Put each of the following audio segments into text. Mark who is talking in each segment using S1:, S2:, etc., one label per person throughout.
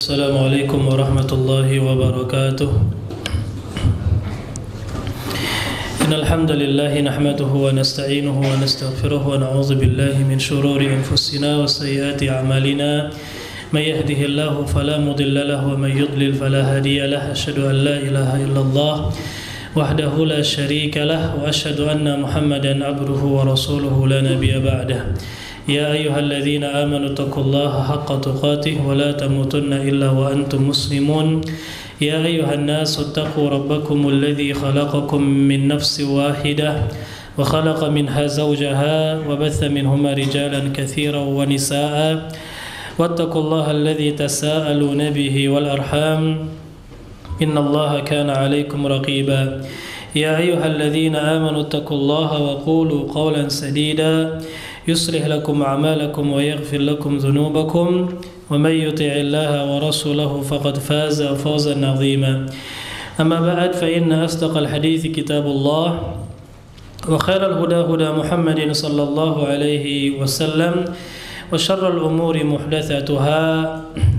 S1: السلام عليكم ورحمة الله وبركاته. إن الحمد لله نحمده ونستعينه ونستغفره ونعوذ بالله من شرور أنفسنا وسيئات أعمالنا. من يهده الله فلا مضل له ومن يضلل فلا هادي له. أشهد أن لا إله إلا الله وحده لا شريك له وأشهد أن محمدا عبده ورسوله لا نبي بعده. يا أيها الذين آمنوا اتقوا الله حق تقاته ولا تموتن إلا وأنتم مسلمون. يا أيها الناس اتقوا ربكم الذي خلقكم من نفس واحدة وخلق منها زوجها وبث منهما رجالا كثيرا ونساء واتقوا الله الذي تساءلون به والأرحام إن الله كان عليكم رقيبا. يا أيها الذين آمنوا اتقوا الله وقولوا قولا سديدا يصلح لكم أعمالكم ويغفر لكم ذنوبكم ومن يطع الله ورسوله فقد فاز فوزا عظيما. أما بعد فإن أصدق الحديث كتاب الله وخير الهدى هدى محمد صلى الله عليه وسلم وشر الأمور محدثاتها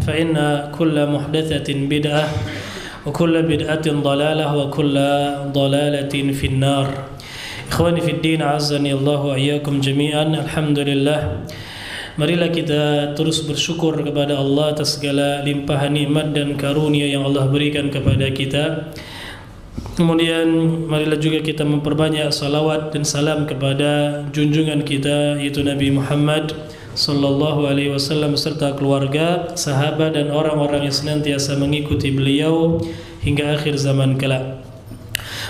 S1: فإن كل محدثة بدعة وكل بدعة ضلالة وكل ضلالة في النار. Ikhwani fi din, azani Allah wa iyyakum jami'an. Alhamdulillah. Marilah kita terus bersyukur kepada Allah atas segala limpahan nikmat dan karunia yang Allah berikan kepada kita. Kemudian marilah juga kita memperbanyak salawat dan salam kepada junjungan kita yaitu Nabi Muhammad sallallahu alaihi wasallam serta keluarga, sahabat dan orang-orang yang senantiasa mengikuti beliau hingga akhir zaman kelak.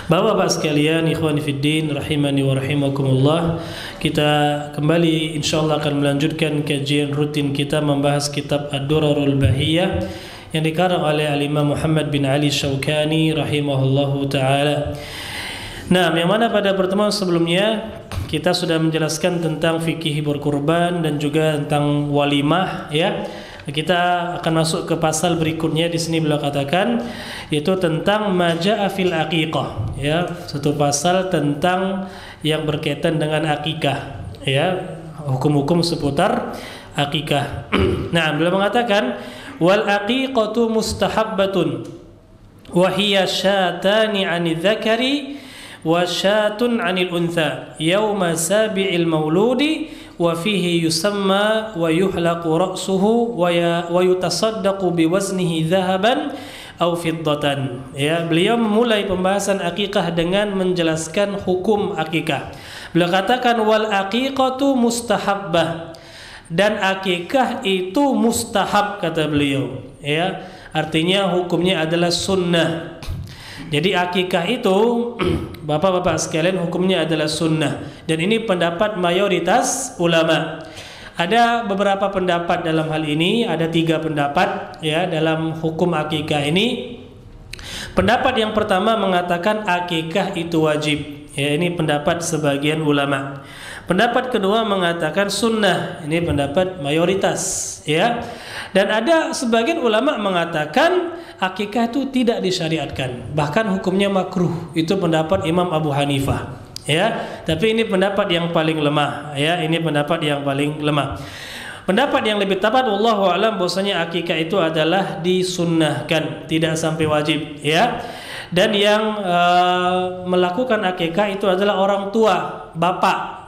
S1: Bapak-bapak sekalian, ikhwani fiddin, rahimani wa rahimakumullah. Kita kembali insyaallah akan melanjutkan kajian rutin kita membahas kitab Ad-Durarul Bahiyah yang dikarang oleh Al-Imam Muhammad bin Ali Syaukani rahimahullahu taala. Nah, yang mana pada pertemuan sebelumnya kita sudah menjelaskan tentang fikih berkurban dan juga tentang walimah ya. Kita akan masuk ke pasal berikutnya. Di sini beliau katakan yaitu tentang majaa fil aqiqah ya, satu pasal tentang yang berkaitan dengan akikah ya, hukum-hukum seputar akikah. Nah, beliau mengatakan wal aqiqatu mustahabbatun wa hiya syatani 'anil dzakari wa syatun 'anil untha yauma sabi'il mauludi wa fihi yusamma wa yuhlaqu ra'suhu wa yutasaddaqu biwaznihi dhahaban aw fiddatan. Ya, beliau memulai pembahasan akikah dengan menjelaskan hukum akikah. Beliau katakan wal aqiqatu mustahabbah, dan akikah itu mustahab kata beliau. Ya, artinya hukumnya adalah sunnah. Jadi akikah itu bapak-bapak sekalian hukumnya adalah sunnah, dan ini pendapat mayoritas ulama. Ada beberapa pendapat dalam hal ini, ada 3 pendapat ya dalam hukum akikah ini. Pendapat yang pertama mengatakan akikah itu wajib. Ya, ini pendapat sebagian ulama. Pendapat kedua mengatakan sunnah. Ini pendapat mayoritas ya. Dan ada sebagian ulama mengatakan akikah itu tidak disyariatkan, bahkan hukumnya makruh. Itu pendapat Imam Abu Hanifah ya. Tapi ini pendapat yang paling lemah ya, ini pendapat yang paling lemah. Pendapat yang lebih tepat wallahu a'lam bahwasanya akikah itu adalah disunnahkan, tidak sampai wajib ya. Dan yang melakukan akikah itu adalah orang tua, bapak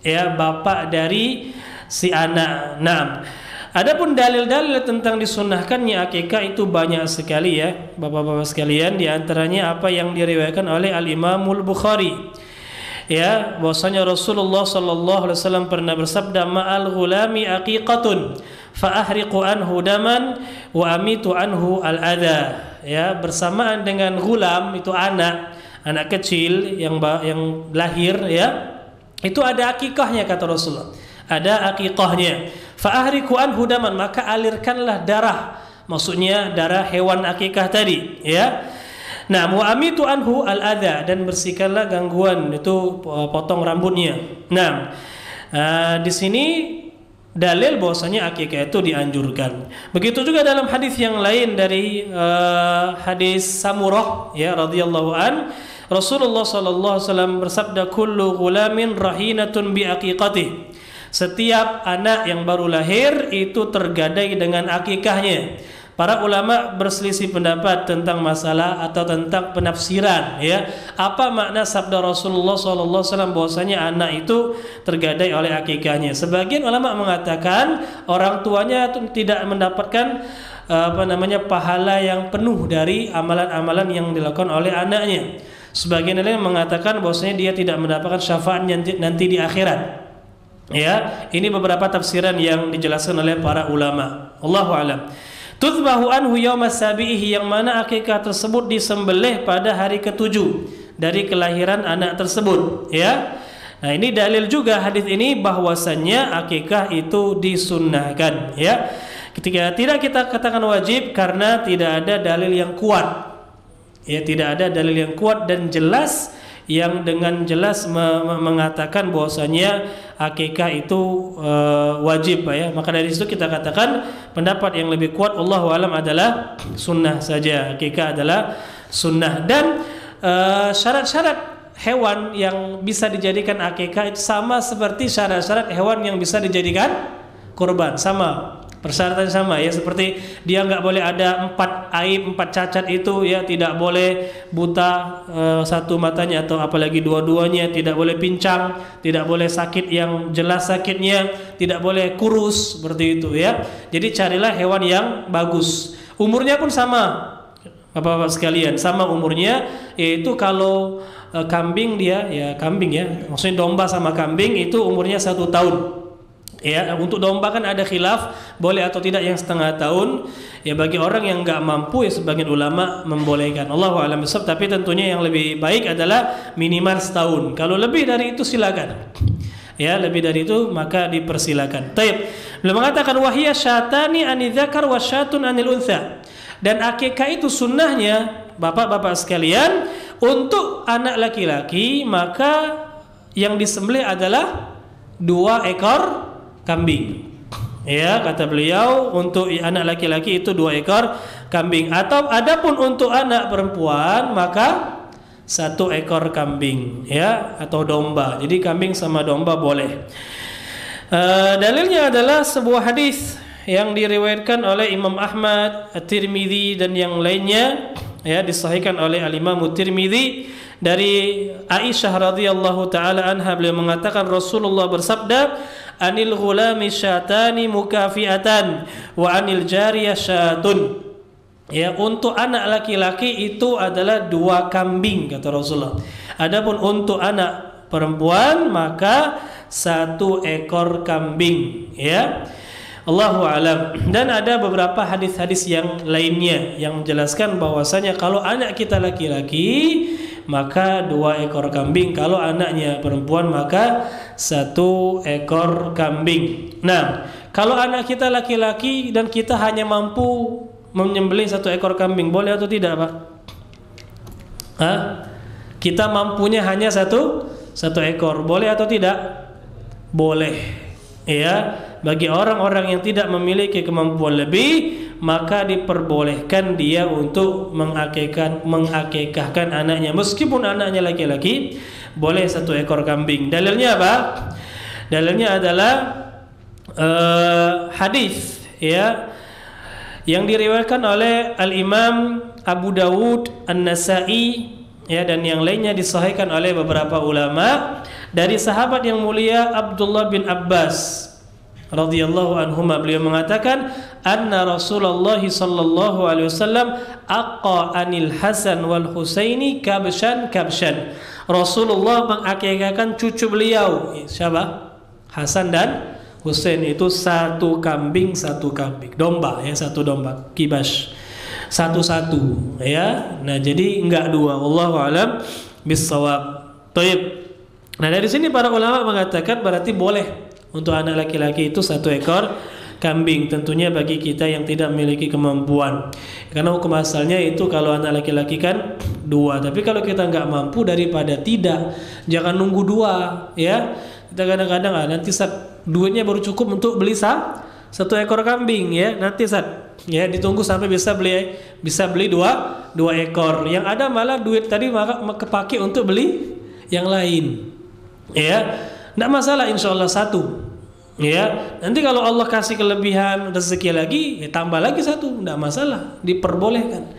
S1: ya, bapak dari si anak. Nah, adapun dalil-dalil tentang disunnahkannya akikah itu banyak sekali ya, bapak-bapak sekalian. Di antaranya apa yang diriwayatkan oleh Al-Imamul Bukhari ya, bahwasanya Rasulullah sallallahu alaihi wasallam pernah bersabda ma'al ghulami aqiqatun fa ahriqu anhu daman wa amitu anhu al-adha. Ya, bersamaan dengan ghulam itu anak kecil yang lahir ya, itu ada akikahnya kata Rasulullah. Ada akikahnya. Fa ahriqu anhu daman, maka alirkanlah darah, maksudnya darah hewan akikah tadi ya. Nah, mu'amitu anhu al-adha, dan bersihkanlah gangguan itu potong rambutnya. Nah, di sini dalil bahwasanya akikah itu dianjurkan. Begitu juga dalam hadis yang lain dari hadis Samurah ya radhiyallahu an, Rasulullah sallallahu alaihi wasallam bersabda kullu ghulamin rahinatun bi aqiqatihi. Setiap anak yang baru lahir itu tergadai dengan akikahnya. para ulama berselisih pendapat tentang masalah atau tentang penafsiran, ya. Apa makna sabda Rasulullah SAW bahwasanya anak itu tergadai oleh akikahnya? Sebagian ulama mengatakan orang tuanya tidak mendapatkan pahala yang penuh dari amalan-amalan yang dilakukan oleh anaknya. Sebagian lain mengatakan bahwasanya dia tidak mendapatkan syafaat nanti di akhirat. Ya, ini beberapa tafsiran yang dijelaskan oleh para ulama. Allahu a'lam. Tudzbahu anhu yauma sabihi, yang mana akikah tersebut disembelih pada hari ketujuh dari kelahiran anak tersebut, ya. Nah, ini dalil juga hadis ini bahwasannya akikah itu disunnahkan, ya. Ketika tidak kita katakan wajib karena tidak ada dalil yang kuat. Ya, tidak ada dalil yang kuat dan jelas yang dengan jelas mengatakan bahwasanya akikah itu wajib, ya. Maka dari situ kita katakan pendapat yang lebih kuat Allahu a'lam adalah sunnah saja. Akikah adalah sunnah, dan syarat-syarat hewan yang bisa dijadikan akikah itu sama seperti syarat-syarat hewan yang bisa dijadikan kurban, sama. Persyaratan sama, ya, seperti dia nggak boleh ada 4 aib, 4 cacat itu, ya, tidak boleh buta satu matanya atau apalagi dua-duanya, tidak boleh pincang, tidak boleh sakit yang jelas sakitnya, tidak boleh kurus seperti itu, ya. Jadi carilah hewan yang bagus. Umurnya pun sama, Bapak-bapak sekalian, sama umurnya, yaitu kalau kambing dia, ya kambing, ya, maksudnya domba sama kambing itu umurnya 1 tahun. Ya, untuk domba kan ada khilaf boleh atau tidak yang setengah tahun. Ya, bagi orang yang nggak mampu, ya sebagian ulama membolehkan. Allahu a'lam bishawab, tapi tentunya yang lebih baik adalah minimal setahun. Kalau lebih dari itu silakan. Ya, lebih dari itu maka dipersilakan. Taib. Beliau mengatakan wahiyya syatani anidzakar wa syatun anil untha. Dan akikah itu sunnahnya, bapak-bapak sekalian, untuk anak laki-laki maka yang disembelih adalah 2 ekor kambing. Ya, kata beliau untuk anak laki-laki itu 2 ekor kambing, atau adapun untuk anak perempuan maka 1 ekor kambing, ya, atau domba. Jadi kambing sama domba boleh. Dalilnya adalah sebuah hadis yang diriwayatkan oleh Imam Ahmad, At-Tirmidzi dan yang lainnya, ya, disahihkan oleh Al-Imam At-Tirmidzi dari Aisyah radhiyallahu taala anha. Beliau mengatakan Rasulullah bersabda, anil ghulami syatani mukafiatan wa anil jariyah syatun. Ya, untuk anak laki-laki itu adalah 2 kambing kata Rasulullah. Adapun untuk anak perempuan maka 1 ekor kambing, ya. Allahu a'lam. Dan ada beberapa hadis-hadis yang lainnya yang menjelaskan bahwasanya kalau anak kita laki-laki maka 2 ekor kambing, kalau anaknya perempuan maka 1 ekor kambing. Nah, kalau anak kita laki-laki dan kita hanya mampu menyembelih 1 ekor kambing, boleh atau tidak, Pak? Kita mampunya hanya satu ekor, boleh atau tidak? Boleh. Ya, bagi orang-orang yang tidak memiliki kemampuan lebih maka diperbolehkan dia untuk mengakikahkan anaknya, meskipun anaknya laki-laki, boleh 1 ekor kambing. Dalilnya apa? Dalilnya adalah hadis, ya, yang diriwayatkan oleh Al-Imam Abu Dawud, An-Nasa'i, ya, dan yang lainnya disahihkan oleh beberapa ulama dari sahabat yang mulia Abdullah bin Abbas radhiyallahu anhuma. Beliau mengatakan anna Rasulullah sallallahu alaihi wasallam aqqa anil Hasan wal Husaini kabshan. Rasulullah mengakikahkan cucu beliau, siapa? Hasan dan Husain, itu 1 kambing, domba, ya, 1 domba, kibas, 1, ya. Nah, jadi enggak 2. Wallahu a'lam bissawab. Baik. Nah, dari sini para ulama mengatakan berarti boleh untuk anak laki-laki itu 1 ekor kambing, tentunya bagi kita yang tidak memiliki kemampuan. Karena hukum asalnya itu kalau anak laki-laki kan 2. Tapi kalau kita nggak mampu, daripada tidak, jangan nunggu 2, ya. Kita kadang-kadang nanti duitnya baru cukup untuk beli 1 ekor kambing, ya. Nanti ya ditunggu sampai bisa beli 2 ekor. Yang ada malah duit tadi maka kepake untuk beli yang lain. Ya. Tidak masalah, insya Allah 1. Ya, nanti kalau Allah kasih kelebihan rezeki lagi, ya tambah lagi satu, tidak masalah, diperbolehkan.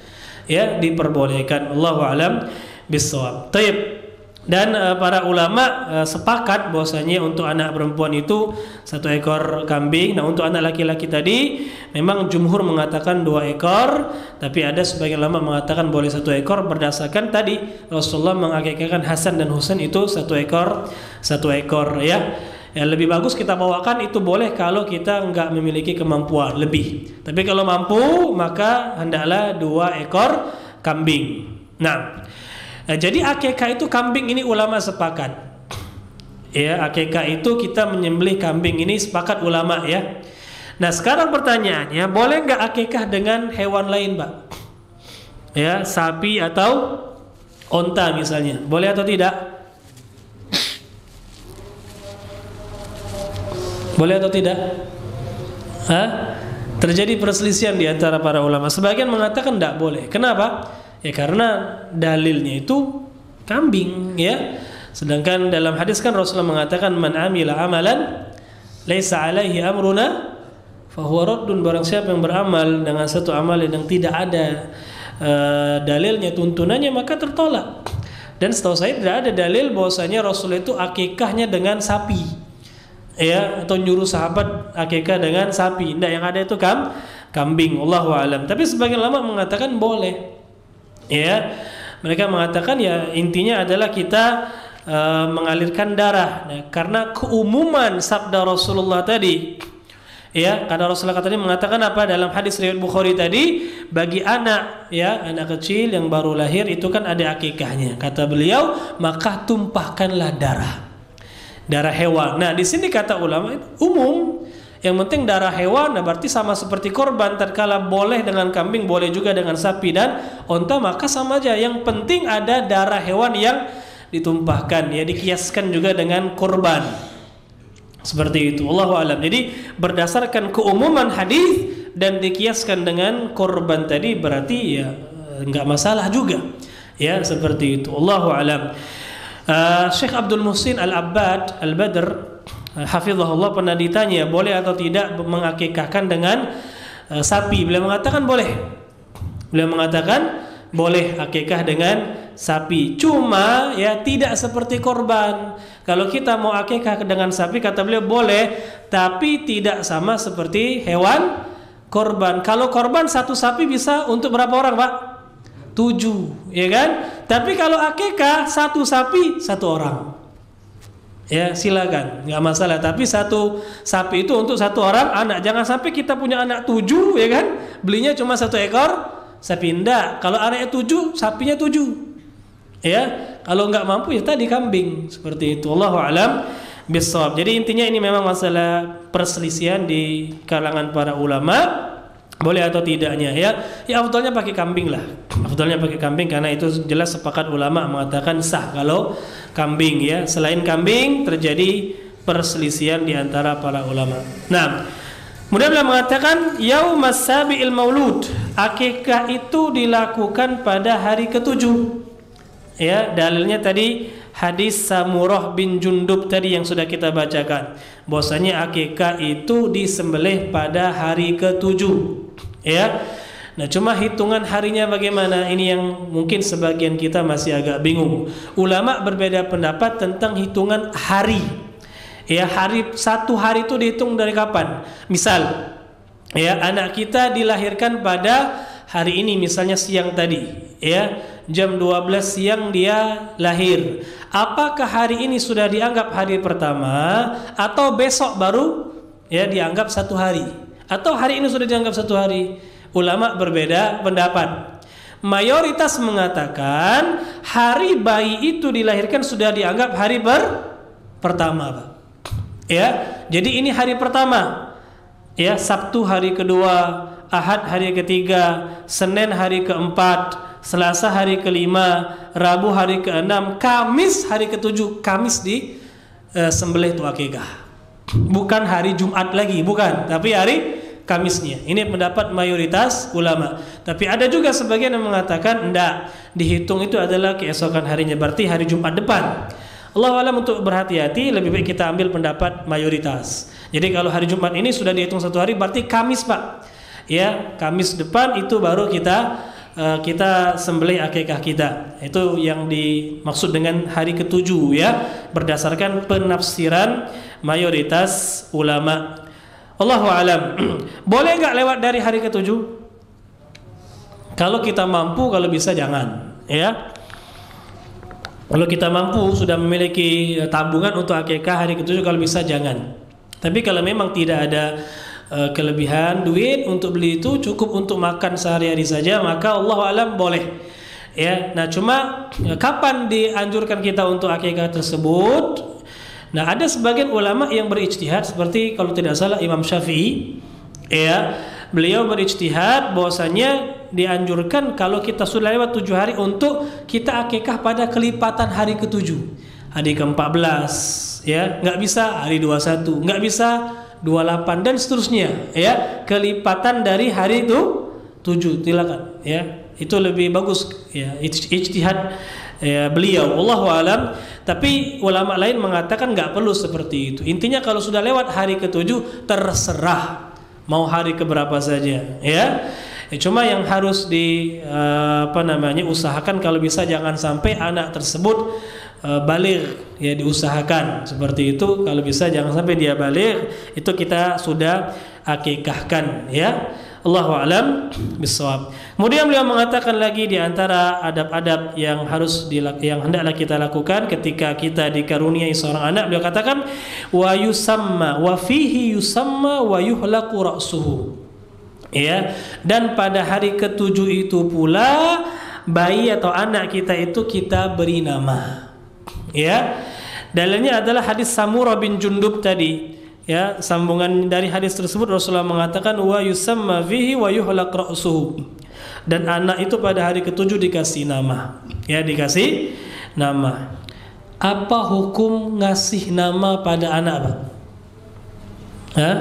S1: Ya, diperbolehkan. Allahu a'lam bishawab. Taib. Dan para ulama sepakat bahwasanya untuk anak perempuan itu 1 ekor kambing. Nah, untuk anak laki-laki tadi memang jumhur mengatakan 2 ekor, tapi ada sebagian ulama mengatakan boleh 1 ekor berdasarkan tadi Rasulullah mengakikahkan Hasan dan Husain itu 1 ekor ya. Ya, lebih bagus kita bawakan itu boleh kalau kita enggak memiliki kemampuan lebih. Tapi kalau mampu maka hendaklah 2 ekor kambing. Nah, jadi akikah itu kambing ini ulama sepakat. Ya, akikah itu kita menyembelih kambing ini sepakat ulama ya. Nah, sekarang pertanyaannya, boleh enggak akikah dengan hewan lain, Pak? Ya, sapi atau onta misalnya. Boleh atau tidak? Boleh atau tidak? Terjadi perselisihan di antara para ulama. Sebagian mengatakan tidak boleh. Kenapa? Ya karena dalilnya itu kambing ya. Sedangkan dalam hadis kan Rasulullah mengatakan man amila amalan laisa alaihi amruna fahuwa raddun. Barang siapa yang beramal dengan satu amalan yang tidak ada dalilnya, tuntunannya, maka tertolak. Dan setahu saya tidak ada dalil bahwasanya Rasul itu akikahnya dengan sapi. Ya, atau nyuruh sahabat akikah dengan sapi. Tidak, yang ada itu kambing. Allahu a'lam. Tapi sebagian ulama mengatakan boleh. Ya, mereka mengatakan ya intinya adalah kita mengalirkan darah. Nah, karena keumuman sabda Rasulullah tadi, ya, karena Rasulullah tadi mengatakan apa dalam hadis riwayat Bukhari tadi, bagi anak ya, anak kecil yang baru lahir itu kan ada akikahnya. Kata beliau, maka tumpahkanlah darah hewan. Nah, di sini kata ulama itu umum. Yang penting darah hewan, nah berarti sama seperti korban. Tatkala boleh dengan kambing, boleh juga dengan sapi dan onta, maka sama aja. Yang penting ada darah hewan yang ditumpahkan, ya dikiaskan juga dengan korban. Seperti itu. Allahu a'lam. Jadi berdasarkan keumuman hadis dan dikiaskan dengan korban tadi, berarti ya enggak masalah juga. Ya, seperti itu. Allahu a'lam. Syekh Abdul Muhsin Al-Abbad Al-Badr hafizahullah pernah ditanya boleh atau tidak mengakikahkan dengan sapi. Beliau mengatakan boleh. Beliau mengatakan boleh akikah dengan sapi. Cuma ya tidak seperti korban. Kalau kita mau akikah dengan sapi, kata beliau boleh, tapi tidak sama seperti hewan korban. Kalau korban satu sapi bisa untuk berapa orang, Pak? 7, ya kan? Tapi kalau akikah satu sapi 1 orang. Ya silakan, nggak masalah. Tapi satu sapi itu untuk 1 orang anak. Jangan sampai kita punya anak 7, ya kan? Belinya cuma 1 ekor sapi. Enggak. Kalau anaknya 7, sapinya 7. Ya, kalau nggak mampu ya tadi kambing. Seperti itu. Allahu a'lam bishawab. Jadi intinya ini memang masalah perselisihan di kalangan para ulama. Boleh atau tidaknya ya. Ya afdalnya pakai kambing lah. Afdalnya pakai kambing karena itu jelas sepakat ulama mengatakan sah kalau kambing ya. Selain kambing terjadi perselisihan di antara para ulama. Nah, kemudian beliau mengatakan yaumas sabi'il maulud. Akikah itu dilakukan pada hari ke-7. Ya, dalilnya tadi hadis Samurah bin Jundub tadi yang sudah kita bacakan. Bahwasanya akikah itu disembelih pada hari ke-7. Ya. Nah, cuma hitungan harinya bagaimana? Ini yang mungkin sebagian kita masih agak bingung. Ulama berbeda pendapat tentang hitungan hari. Ya, satu hari itu dihitung dari kapan? Misal, ya anak kita dilahirkan pada hari ini, misalnya siang tadi, ya jam 12 siang dia lahir. Apakah hari ini sudah dianggap hari pertama atau besok baru ya dianggap 1 hari? Atau hari ini sudah dianggap 1 hari? Ulama berbeda pendapat. Mayoritas mengatakan hari bayi itu dilahirkan sudah dianggap hari pertama, Pak. Ya, jadi ini hari pertama. Ya, Sabtu hari kedua, Ahad hari ketiga, Senin hari keempat, Selasa hari kelima, Rabu hari keenam, Kamis hari ketujuh. Kamis di sembelih itu akikah. Bukan hari Jumat lagi, bukan, tapi hari Kamisnya. Ini pendapat mayoritas ulama. Tapi ada juga sebagian yang mengatakan enggak, dihitung itu adalah keesokan harinya, berarti hari Jumat depan. Allah alam untuk berhati-hati lebih baik kita ambil pendapat mayoritas. Jadi kalau hari Jumat ini sudah dihitung 1 hari, berarti Kamis Pak. Ya, Kamis depan itu baru kita sembelih akikah kita. Itu yang dimaksud dengan hari ke-7 ya, berdasarkan penafsiran mayoritas ulama. Allahu alam. Boleh nggak lewat dari hari ke-7? Kalau kita mampu, kalau bisa jangan, ya. Kalau kita mampu sudah memiliki tabungan untuk akikah hari ke-7, kalau bisa jangan. Tapi kalau memang tidak ada kelebihan duit untuk beli itu, cukup untuk makan sehari-hari saja, maka Allah alam boleh. Ya, nah cuma kapan dianjurkan kita untuk akikah tersebut? Nah, ada sebagian ulama yang berijtihad seperti kalau tidak salah Imam Syafi'i, ya, beliau berijtihad bahwasanya dianjurkan kalau kita sudah lewat 7 hari untuk kita akikah pada kelipatan hari ke-7, hari ke-14, ya, nggak bisa hari 21, nggak bisa 28 dan seterusnya, ya, kelipatan dari hari itu 7, silakan, ya, itu lebih bagus, ya, ijtihad ya, beliau, Allahu alam. Tapi ulama lain mengatakan nggak perlu seperti itu. Intinya kalau sudah lewat hari ke-7 terserah mau hari keberapa saja, ya. Cuma yang harus usahakan kalau bisa jangan sampai anak tersebut baligh, ya, diusahakan seperti itu. Kalau bisa jangan sampai dia baligh, itu kita sudah akikahkan, ya. Allahu a'lam bishawab. Kemudian beliau mengatakan lagi di antara adab-adab yang hendaklah kita lakukan ketika kita dikaruniai seorang anak, beliau katakan wa yusamma wa fihi yusamma wa yuhlaqu ra'suhu. Ya, dan pada hari ke-7 itu pula bayi atau anak kita itu kita beri nama. Ya. Dalilnya adalah hadis Samurah bin Jundub tadi. Ya, sambungan dari hadis tersebut Rasulullah mengatakan wa yusamma fihi wa yuhlaq ra'suhu. Dan anak itu pada hari ke-7 dikasih nama. Ya, dikasih nama. Apa hukum ngasih nama pada anak, Pak? Hah?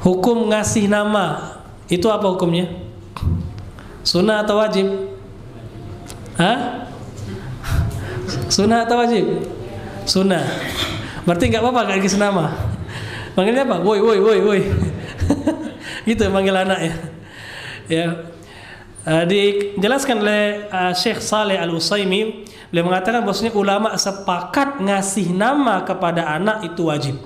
S1: Hukum ngasih nama itu apa hukumnya? Sunnah atau wajib? Hah? Sunnah atau wajib? Sunnah. Berarti nggak apa-apa nggak dikasih nama. Manggilnya apa? Woi, woi, woi, woi. Gitu manggil anak ya. Ya. Dijelaskan oleh Syekh Saleh Al-Utsaimin, beliau mengatakan bahwasanya ulama sepakat ngasih nama kepada anak itu wajib.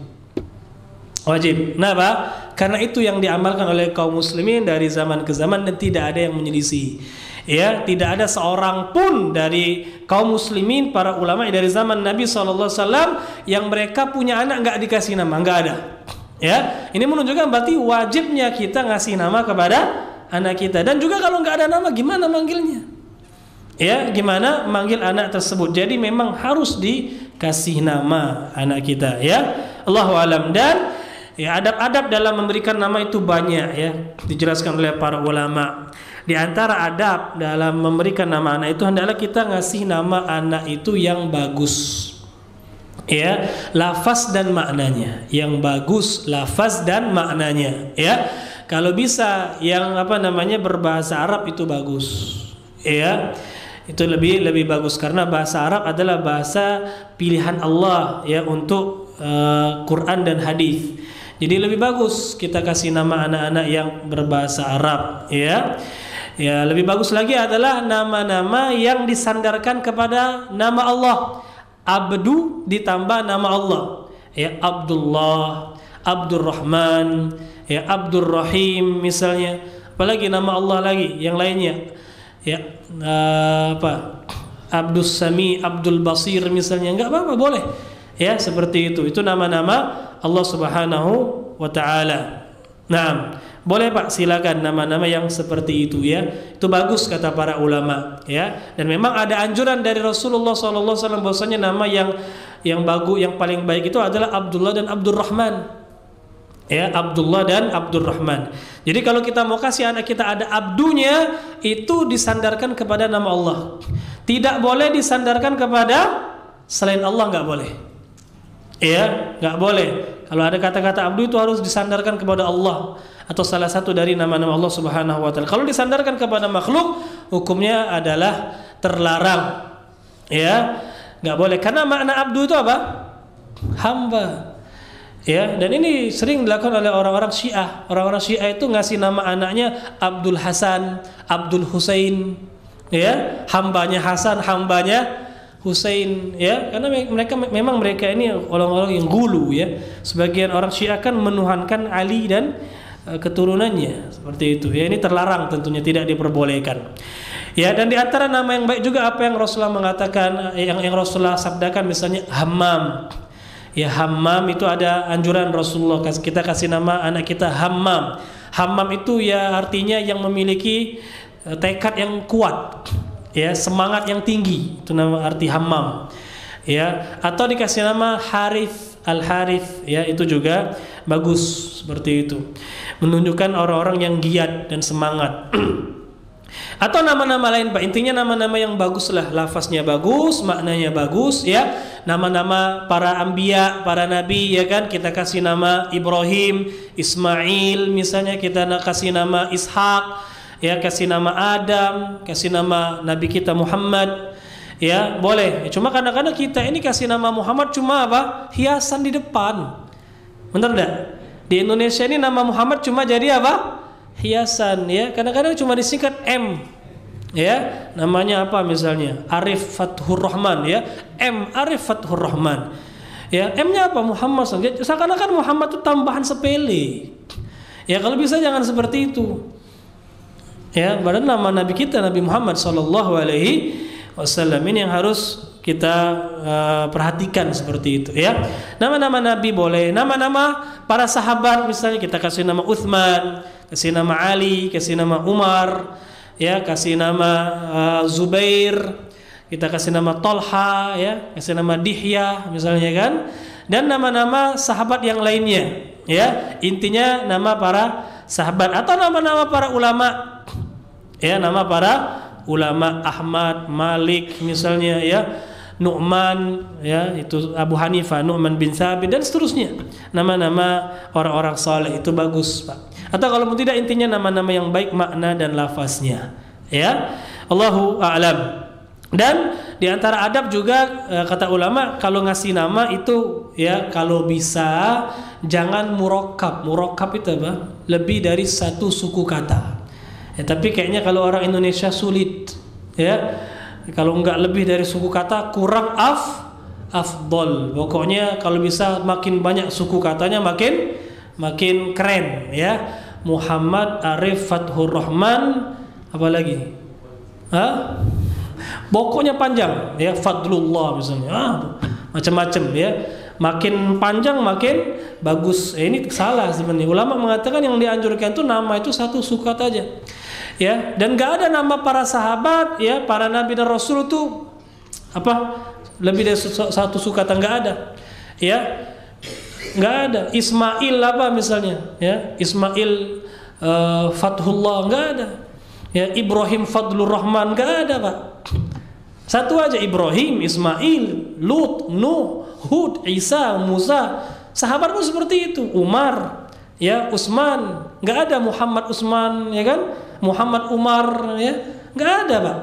S1: Wajib. Kenapa? Karena itu yang diamalkan oleh kaum muslimin dari zaman ke zaman dan tidak ada yang menyelisih. Ya, tidak ada seorang pun dari kaum muslimin para ulama dari zaman Nabi SAW yang mereka punya anak nggak dikasih nama, nggak ada. Ya, ini menunjukkan berarti wajibnya kita ngasih nama kepada anak kita. Dan juga kalau nggak ada nama, gimana manggilnya? Ya, gimana manggil anak tersebut? Jadi memang harus dikasih nama anak kita. Ya, Allahu a'lam. Dan ya, adab-adab dalam memberikan nama itu banyak, ya, dijelaskan oleh para ulama. Di antara adab dalam memberikan nama anak itu hendaklah kita ngasih nama anak itu yang bagus, ya, lafaz dan maknanya yang bagus, lafaz dan maknanya, ya. Kalau bisa yang berbahasa Arab itu bagus, ya, itu lebih bagus karena bahasa Arab adalah bahasa pilihan Allah, ya, untuk Quran dan hadis. Jadi lebih bagus kita kasih nama anak-anak yang berbahasa Arab, ya. Ya, lebih bagus lagi adalah nama-nama yang disandarkan kepada nama Allah. Abdu ditambah nama Allah. Ya, Abdullah, Abdurrahman, ya, Abdurrahim misalnya. Apalagi nama Allah lagi yang lainnya. Ya, Abdus Sami, Abdul Basir misalnya, enggak apa-apa, boleh. Ya, seperti itu. Itu nama-nama Allah Subhanahu wa taala. Nah, boleh Pak, silakan nama-nama yang seperti itu, ya. Itu bagus kata para ulama, ya. Dan memang ada anjuran dari Rasulullah SAW bahwasanya nama yang bagus, yang paling baik itu adalah Abdullah dan Abdurrahman. Ya, Abdullah dan Abdurrahman. Jadi kalau kita mau kasih anak kita ada abdunya, itu disandarkan kepada nama Allah. Tidak boleh disandarkan kepada selain Allah, nggak boleh. Ya, nggak boleh. Kalau ada kata-kata abdu itu harus disandarkan kepada Allah atau salah satu dari nama-nama Allah Subhanahu wa taala. Kalau disandarkan kepada makhluk, hukumnya adalah terlarang. Ya. nggak boleh. Karena makna abdu itu apa? Hamba. Ya, dan ini sering dilakukan oleh orang-orang Syiah. Orang-orang Syiah itu ngasih nama anaknya Abdul Hasan, Abdul Husain, ya, hambanya Hasan, hambanya Husain, ya, karena mereka ini orang-orang yang gulu, ya. Sebagian orang Syiah kan menuhankan Ali dan keturunannya seperti itu. Ya, ini terlarang, tentunya tidak diperbolehkan. Ya, dan di antara nama yang baik juga apa yang Rasulullah mengatakan, yang Rasulullah sabdakan, misalnya Hammam. Ya, Hammam itu ada anjuran Rasulullah, kita kasih nama anak kita Hammam. Hammam itu ya artinya yang memiliki tekad yang kuat, ya, semangat yang tinggi, itu nama arti Hammam. Ya, atau dikasih nama Harith, Al-Harith, ya, itu juga bagus seperti itu. Menunjukkan orang-orang yang giat dan semangat. Atau nama-nama lain, Pak. Intinya nama-nama yang bagus lah, lafaznya bagus, maknanya bagus, ya. Nama-nama para anbiya, para nabi, ya kan. Kita kasih nama Ibrahim, Ismail, misalnya kita kasih nama Ishak, ya, kasih nama Adam, kasih nama nabi kita Muhammad, ya, boleh. Cuma kadang-kadang kita ini kasih nama Muhammad cuma apa? Hiasan di depan. Benar enggak? Di Indonesia ini nama Muhammad cuma jadi apa? Hiasan, ya. Kadang-kadang cuma disingkat M, ya. Namanya apa misalnya? Arif Fathur Rahman, ya. M Arif Fathur Rahman, ya. M-nya apa? Muhammad. Seakan-akan Muhammad itu tambahan sepele. Ya, kalau bisa jangan seperti itu. Ya, padahal nama Nabi kita Nabi Muhammad sallallahu alaihi wasallam ini yang harus kita perhatikan seperti itu, ya. Nama-nama Nabi boleh, nama-nama para sahabat misalnya kita kasih nama Uthman, kasih nama Ali, kasih nama Umar, ya, kasih nama Zubair, kita kasih nama Tolha, ya, kasih nama Dihya misalnya kan, dan nama-nama sahabat yang lainnya, ya. Intinya nama para sahabat atau nama-nama para ulama, ya, nama para ulama Ahmad, Malik misalnya, ya, Nu'man, ya, itu Abu Hanifah, Nu'man bin Thabit dan seterusnya. Nama-nama orang-orang saleh itu bagus, Pak. Atau kalau tidak, intinya nama-nama yang baik makna dan lafaznya, ya. Allahu a'lam. Dan di antara adab juga kata ulama kalau ngasih nama itu, ya, kalau bisa jangan murakkab. Murakkab itu apa? Lebih dari satu suku kata. Ya, tapi kayaknya kalau orang Indonesia sulit, ya. Kalau enggak lebih dari suku kata kurang afdol. Pokoknya kalau bisa makin banyak suku katanya makin keren, ya. Muhammad Arif Fathur Rahman, apa lagi? Pokoknya panjang, ya, Fadlullah misalnya. Macam-macam, ya. Makin panjang makin bagus. Ini salah sebenarnya. Ulama mengatakan yang dianjurkan itu nama itu satu suku kata aja. Ya, dan enggak ada nama para sahabat, ya, para nabi dan rasul itu apa? Lebih dari satu suku kata, enggak ada. Ya. Enggak ada. Ismail apa misalnya, ya? Ismail Fathullah, enggak ada. Ya, Ibrahim Fadlur Rahman, enggak ada, Pak. Satu aja, Ibrahim, Ismail, Lut, Nuh, Hud, Isa, Musa. Sahabat pun seperti itu. Umar, ya, Utsman, enggak ada Muhammad Utsman, ya kan? Muhammad Umar, ya, enggak ada, Pak.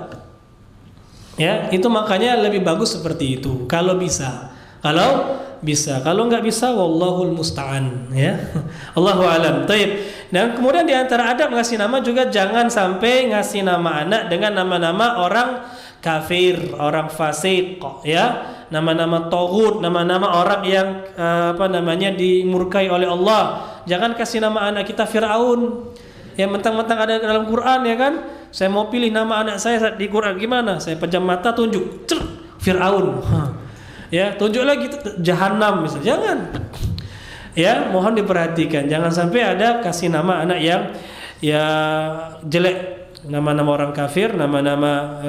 S1: Ya, itu makanya lebih bagus seperti itu kalau bisa. Kalau bisa, kalau enggak bisa wallahul musta'an, ya. Allahu alam. Baik. Dan kemudian di antara adab ngasih nama juga jangan sampai ngasih nama anak dengan nama-nama orang kafir, orang fasik, ya. Nama-nama taghut, nama-nama orang yang dimurkai oleh Allah. Jangan kasih nama anak kita Firaun. Ya, mentang-mentang ada dalam Quran, ya kan? Saya mau pilih nama anak saya di Quran, gimana? Saya pejam mata tunjuk, Firaun. Ya, tunjuk lagi Jahannam misalnya. Jangan. Ya, mohon diperhatikan. Jangan sampai ada kasih nama anak yang ya jelek, nama-nama orang kafir, nama-nama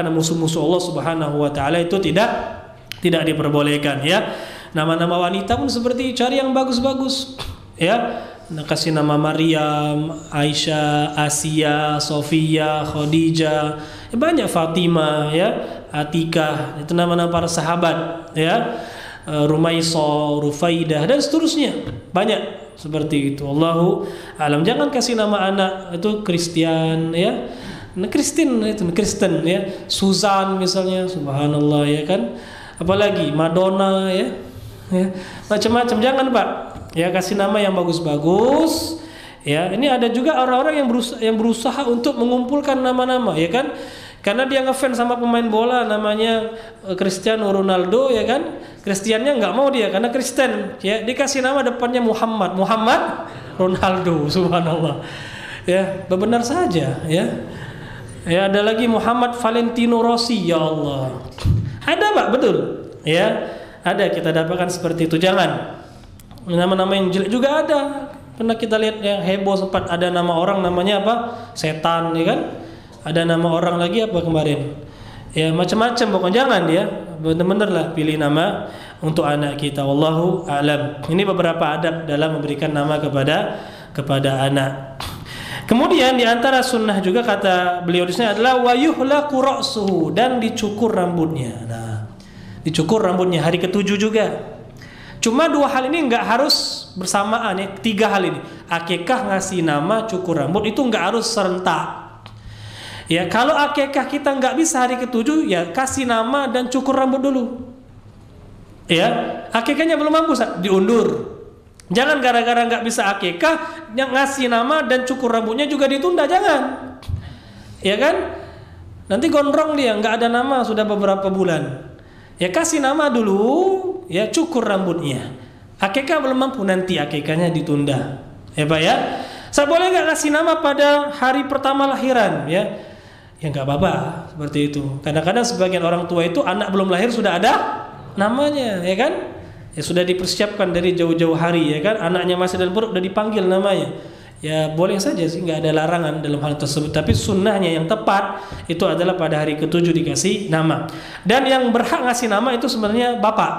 S1: musuh-musuh Allah Subhanahu wa taala itu tidak diperbolehkan, ya. Nama-nama wanita pun seperti cari yang bagus-bagus, ya. Kasih nama Maryam, Aisyah, Asia, Sofia, Khadijah, ya, banyak, Fatimah, ya, Atikah, itu nama-nama para sahabat, ya. Rumaisah, Rufaidah dan seterusnya. Banyak seperti itu. Allahu alam. Jangan kasih nama anak itu Kristen, ya. Kristen itu Kristen, ya. Susan misalnya, subhanallah, ya kan. apalagi Madonna ya, macam-macam. Jangan Pak, ya kasih nama yang bagus-bagus. Ya, ini ada juga orang-orang yang berusaha untuk mengumpulkan nama-nama, ya kan? Karena dia ngefans sama pemain bola namanya Cristiano Ronaldo, ya kan? Kristiannya nggak mau dia karena Kristen, ya dikasih nama depannya Muhammad Ronaldo, subhanallah. Ya, benar saja, ya. Ya, ada lagi Muhammad Valentino Rossi, ya Allah. Ada Pak, betul. Ya, ada, kita dapatkan seperti itu. Jangan. Nama-nama yang jelek juga ada. Pernah kita lihat yang heboh, sempat ada nama orang namanya apa? Setan, ya kan? Ada nama orang lagi apa kemarin? Ya macam-macam, pokoknya jangan ya. Benar-benar lah pilih nama untuk anak kita. Wallahu a'lam. Ini beberapa adab dalam memberikan nama kepada anak. Kemudian di antara sunnah juga kata beliau di sini adalah wa yuhlaqu ra'suhu, dan dicukur rambutnya. Nah, dicukur rambutnya hari ke-7 juga. Cuma 2 hal ini nggak harus bersamaan ya, 3 hal ini. Akikah, ngasih nama, cukur rambut itu nggak harus serentak. Ya kalau akikah kita nggak bisa hari ke-7 ya kasih nama dan cukur rambut dulu. Ya akikahnya belum mampu diundur. Jangan gara-gara nggak bisa akikah yang ngasih nama dan cukur rambutnya juga ditunda, jangan. Ya kan? Nanti gondrong dia nggak ada nama sudah beberapa bulan. Ya kasih nama dulu, ya cukur rambutnya. Akikah belum mampu, nanti akikahnya ditunda. Ya Pak ya. Saya boleh nggak kasih nama pada hari pertama lahiran ya? Ya nggak apa-apa seperti itu. Kadang-kadang sebagian orang tua itu anak belum lahir sudah ada namanya, ya kan? Ya sudah dipersiapkan dari jauh-jauh hari, ya kan? Anaknya masih dalam perut sudah dipanggil namanya. Ya boleh saja sih, nggak ada larangan dalam hal tersebut. Tapi sunnahnya yang tepat itu adalah pada hari ke-7 dikasih nama. Dan yang berhak ngasih nama itu sebenarnya bapak.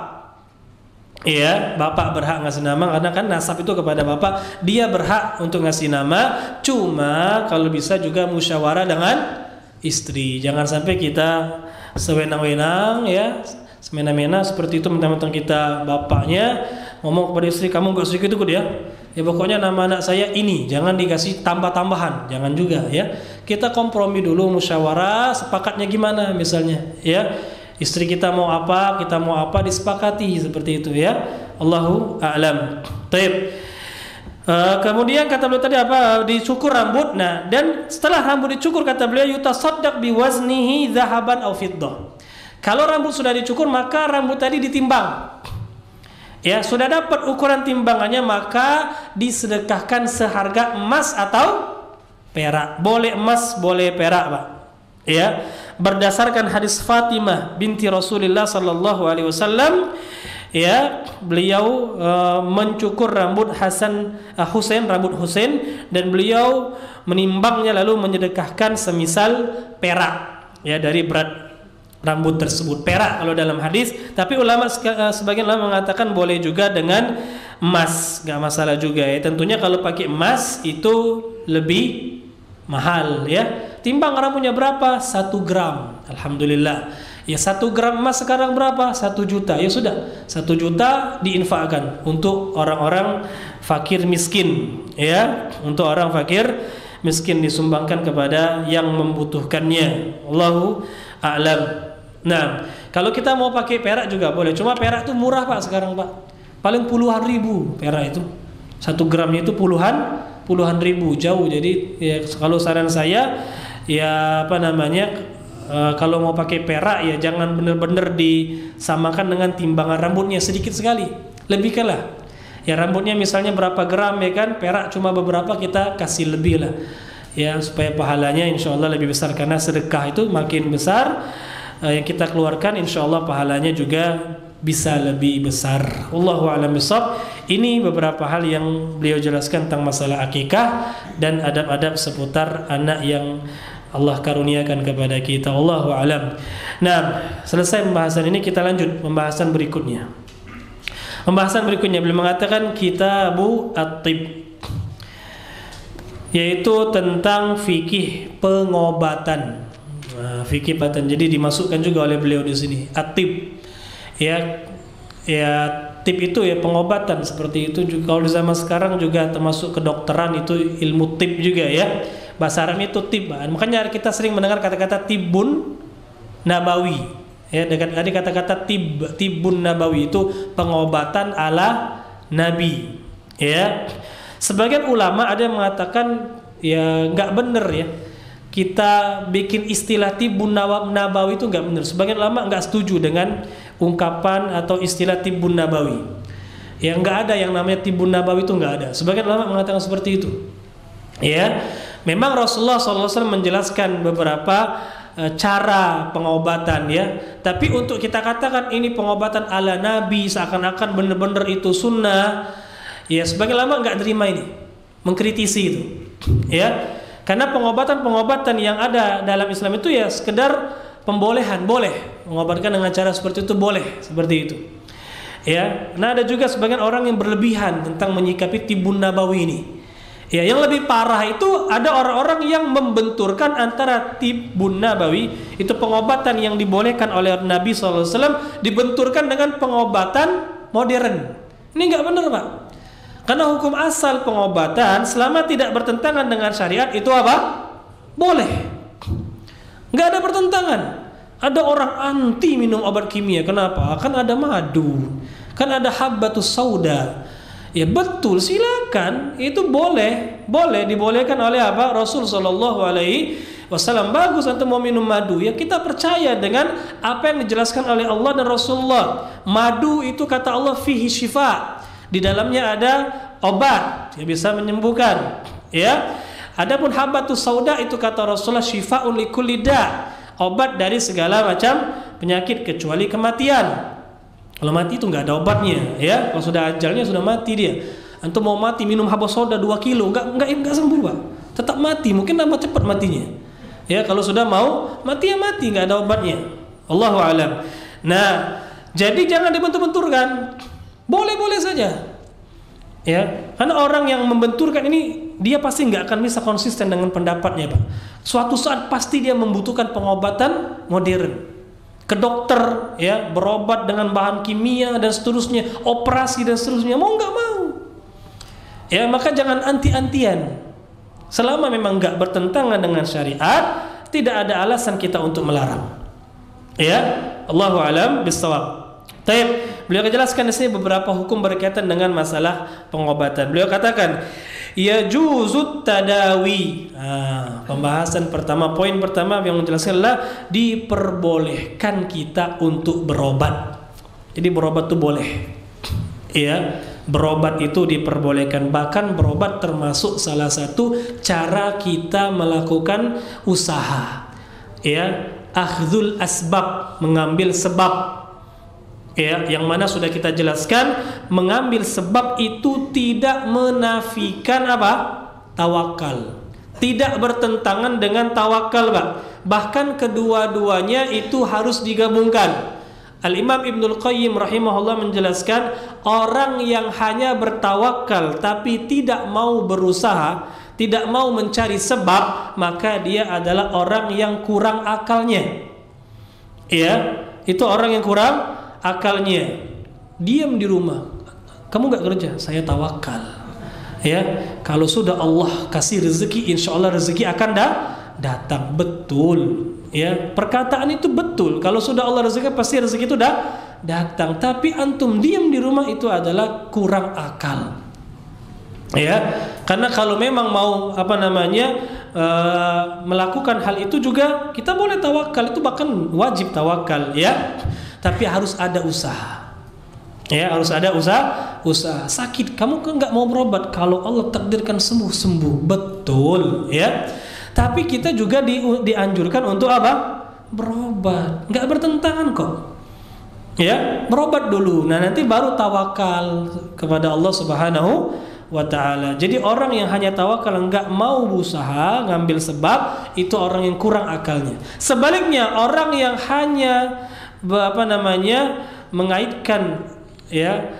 S1: Iya, bapak berhak ngasih nama karena kan nasab itu kepada bapak. Dia berhak untuk ngasih nama. Cuma kalau bisa juga musyawarah dengan istri. Jangan sampai kita sewenang-wenang ya, semena-mena seperti itu, mentang-mentang kita bapaknya ngomong kepada istri, kamu gak usah ikut ya. Ya pokoknya nama anak saya ini, jangan dikasih tambah-tambahan, jangan juga ya. Kita kompromi dulu, musyawarah, sepakatnya gimana misalnya ya. Istri kita mau apa, kita mau apa, disepakati seperti itu ya. Allahu a'lam. Baik. Kemudian kata beliau tadi apa? Dicukur rambut. Nah, dan setelah rambut dicukur kata beliau yutasaddaq biwaznihi dzahaban aw fiddah. Kalau rambut sudah dicukur maka rambut tadi ditimbang. Ya, sudah dapat ukuran timbangannya maka disedekahkan seharga emas atau perak. Boleh emas, boleh perak, Pak. Ya, berdasarkan hadis Fatimah binti Rasulullah sallallahu alaihi wasallam, ya, beliau mencukur rambut rambut Husain, dan beliau menimbangnya lalu menyedekahkan semisal perak, ya, dari berat rambut tersebut, perak kalau dalam hadis. Tapi ulama sebagian ulama mengatakan boleh juga dengan emas, nggak masalah juga ya. Tentunya kalau pakai emas itu lebih mahal ya. Timbang rambutnya berapa? 1 gram. Alhamdulillah. Ya 1 gram emas sekarang berapa? 1 juta. Ya sudah, 1 juta diinfakkan untuk orang-orang fakir miskin ya. Untuk orang fakir miskin disumbangkan kepada yang membutuhkannya. Allahu a'lam. Nah, kalau kita mau pakai perak juga boleh. Cuma perak itu murah Pak sekarang Pak. Paling puluhan ribu perak itu. 1 gramnya itu puluhan ribu, jauh. Jadi ya, kalau saran saya ya kalau mau pakai perak ya jangan benar-benar disamakan dengan timbangan rambutnya, sedikit sekali. Lebihkanlah. Ya rambutnya misalnya berapa gram ya kan, perak cuma beberapa, kita kasih lebih lah. Ya supaya pahalanya insyaallah lebih besar, karena sedekah itu makin besar yang kita keluarkan insyaallah pahalanya juga bisa lebih besar. Wallahu a'lam bishawab. Ini beberapa hal yang beliau jelaskan tentang masalah akikah dan adab-adab seputar anak yang Allah karuniakan kepada kita. Wallahu a'lam. Nah, selesai pembahasan ini kita lanjut pembahasan berikutnya. Pembahasan berikutnya beliau mengatakan Kitabu At-Tib, yaitu tentang fikih pengobatan. Nah, fikih pengobatan. Jadi dimasukkan juga oleh beliau di sini At-Tib. Ya tib itu ya pengobatan, seperti itu juga. Kalau di zaman sekarang juga termasuk kedokteran, itu ilmu tib juga ya. Bahasa Arabnya itu tib. Makanya kita sering mendengar kata-kata tibun nabawi Ya, dengan tadi kata-kata tibbun nabawi itu pengobatan ala Nabi. Ya. Sebagian ulama ada yang mengatakan ya nggak benar ya. Kita bikin istilah tibbun nabawi itu nggak benar. Sebagian ulama nggak setuju dengan ungkapan atau istilah tibbun nabawi. Ya nggak ada yang namanya tibbun nabawi itu nggak ada. Sebagian ulama mengatakan seperti itu. Ya, memang Rasulullah SAW menjelaskan beberapa cara pengobatan ya. Tapi untuk kita katakan ini pengobatan ala Nabi seakan-akan benar-benar itu sunnah, ya sebagian ulama nggak terima ini, mengkritisi itu. Ya, karena pengobatan-pengobatan yang ada dalam Islam itu ya sekedar pembolehan, boleh mengobatkan dengan cara seperti itu, boleh seperti itu. Ya, nah ada juga sebagian orang yang berlebihan tentang menyikapi tibbun nabawi ini. Ya, yang lebih parah itu ada orang-orang yang membenturkan antara tibbun nabawi itu pengobatan yang dibolehkan oleh Nabi SAW dibenturkan dengan pengobatan modern. Ini nggak benar, Pak. Karena hukum asal pengobatan selama tidak bertentangan dengan syariat itu apa? Boleh. Nggak ada pertentangan. Ada orang anti minum obat kimia. Kenapa? Kan ada madu, kan ada habbatus sauda. Ya betul, silakan, itu boleh dibolehkan oleh apa? Rasul Shallallahu Alaihi Wasallam. Bagus antum mau minum madu, ya kita percaya dengan apa yang dijelaskan oleh Allah dan Rasulullah. Madu itu kata Allah fihi syifa, di dalamnya ada obat yang bisa menyembuhkan. Ya, adapun habbatus sauda itu kata Rasulullah syifaun likulli da, obat dari segala macam penyakit kecuali kematian. Kalau mati itu nggak ada obatnya, ya. Kalau sudah ajalnya sudah mati dia. Antum mau mati minum habbatus sauda 2 kilo, nggak sembuh, Pak. Tetap mati, mungkin tambah cepat matinya. Ya, kalau sudah mau mati ya mati, nggak ada obatnya. Allahu a'lam. Nah, jadi jangan dibentur-benturkan. Boleh-boleh saja. Ya, karena orang yang membenturkan ini dia pasti nggak akan bisa konsisten dengan pendapatnya, Pak. Suatu saat pasti dia membutuhkan pengobatan modern. Ke dokter ya, berobat dengan bahan kimia dan seterusnya, operasi dan seterusnya, mau nggak mau ya, maka jangan anti-antian. Selama memang nggak bertentangan dengan syariat, tidak ada alasan kita untuk melarang ya. Allahu a'lam bishawab. Baik, beliau jelaskan di sini beberapa hukum berkaitan dengan masalah pengobatan. Beliau katakan ya juzut tadawi. Pembahasan pertama, poin pertama yang menjelaskan adalah diperbolehkan kita untuk berobat. Jadi berobat itu boleh. Ya, berobat itu diperbolehkan. Bahkan berobat termasuk salah satu cara kita melakukan usaha. Ya, akhdhul asbab, mengambil sebab. Ya, yang mana sudah kita jelaskan, mengambil sebab itu tidak menafikan apa? Tawakal. Tidak bertentangan dengan tawakal, Pak. Bahkan kedua-duanya itu harus digabungkan. Al-Imam Ibnul Qayyim rahimahullah menjelaskan, orang yang hanya bertawakal tapi tidak mau berusaha, tidak mau mencari sebab, maka dia adalah orang yang kurang akalnya. Ya, itu orang yang kurang akalnya. Diam di rumah, kamu gak kerja, saya tawakal. Ya, kalau sudah Allah kasih rezeki, insya Allah rezeki akan datang. Betul. Ya, perkataan itu betul. Kalau sudah Allah rezeki, pasti rezeki itu datang. Tapi antum diam di rumah itu adalah kurang akal. Ya, karena kalau memang mau melakukan hal itu juga kita boleh tawakal, itu bahkan wajib tawakal ya. Tapi harus ada usaha. Ya, harus ada usaha. Sakit, kamu kan nggak mau berobat, kalau Allah takdirkan sembuh, betul ya. Tapi kita juga dianjurkan untuk apa? Berobat. Nggak bertentangan kok. Ya, berobat dulu. Nah, nanti baru tawakal kepada Allah Subhanahu wa ta'ala. Jadi orang yang hanya tawakal, nggak mau berusaha, ngambil sebab, itu orang yang kurang akalnya. Sebaliknya, orang yang hanya mengaitkan ya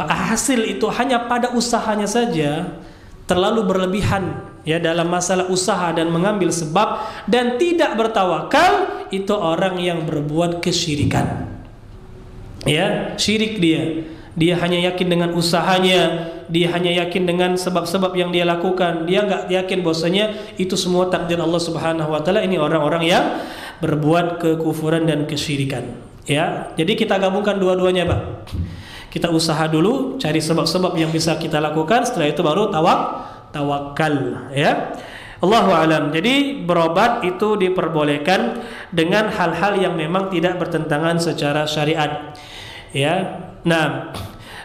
S1: hasil itu hanya pada usahanya saja, terlalu berlebihan ya dalam masalah usaha dan mengambil sebab dan tidak bertawakal, itu orang yang berbuat kesyirikan. Ya, syirik dia hanya yakin dengan usahanya, dia hanya yakin dengan sebab-sebab yang dia lakukan, dia nggak yakin bahwasanya itu semua takdir Allah Subhanahu wa taala. Ini orang-orang yang berbuat kekufuran dan kesyirikan. Ya, jadi kita gabungkan dua-duanya, Pak. Kita usaha dulu, cari sebab-sebab yang bisa kita lakukan, setelah itu baru tawakal, ya. Allahu a'lam. Jadi berobat itu diperbolehkan dengan hal-hal yang memang tidak bertentangan secara syariat. Ya. Nah,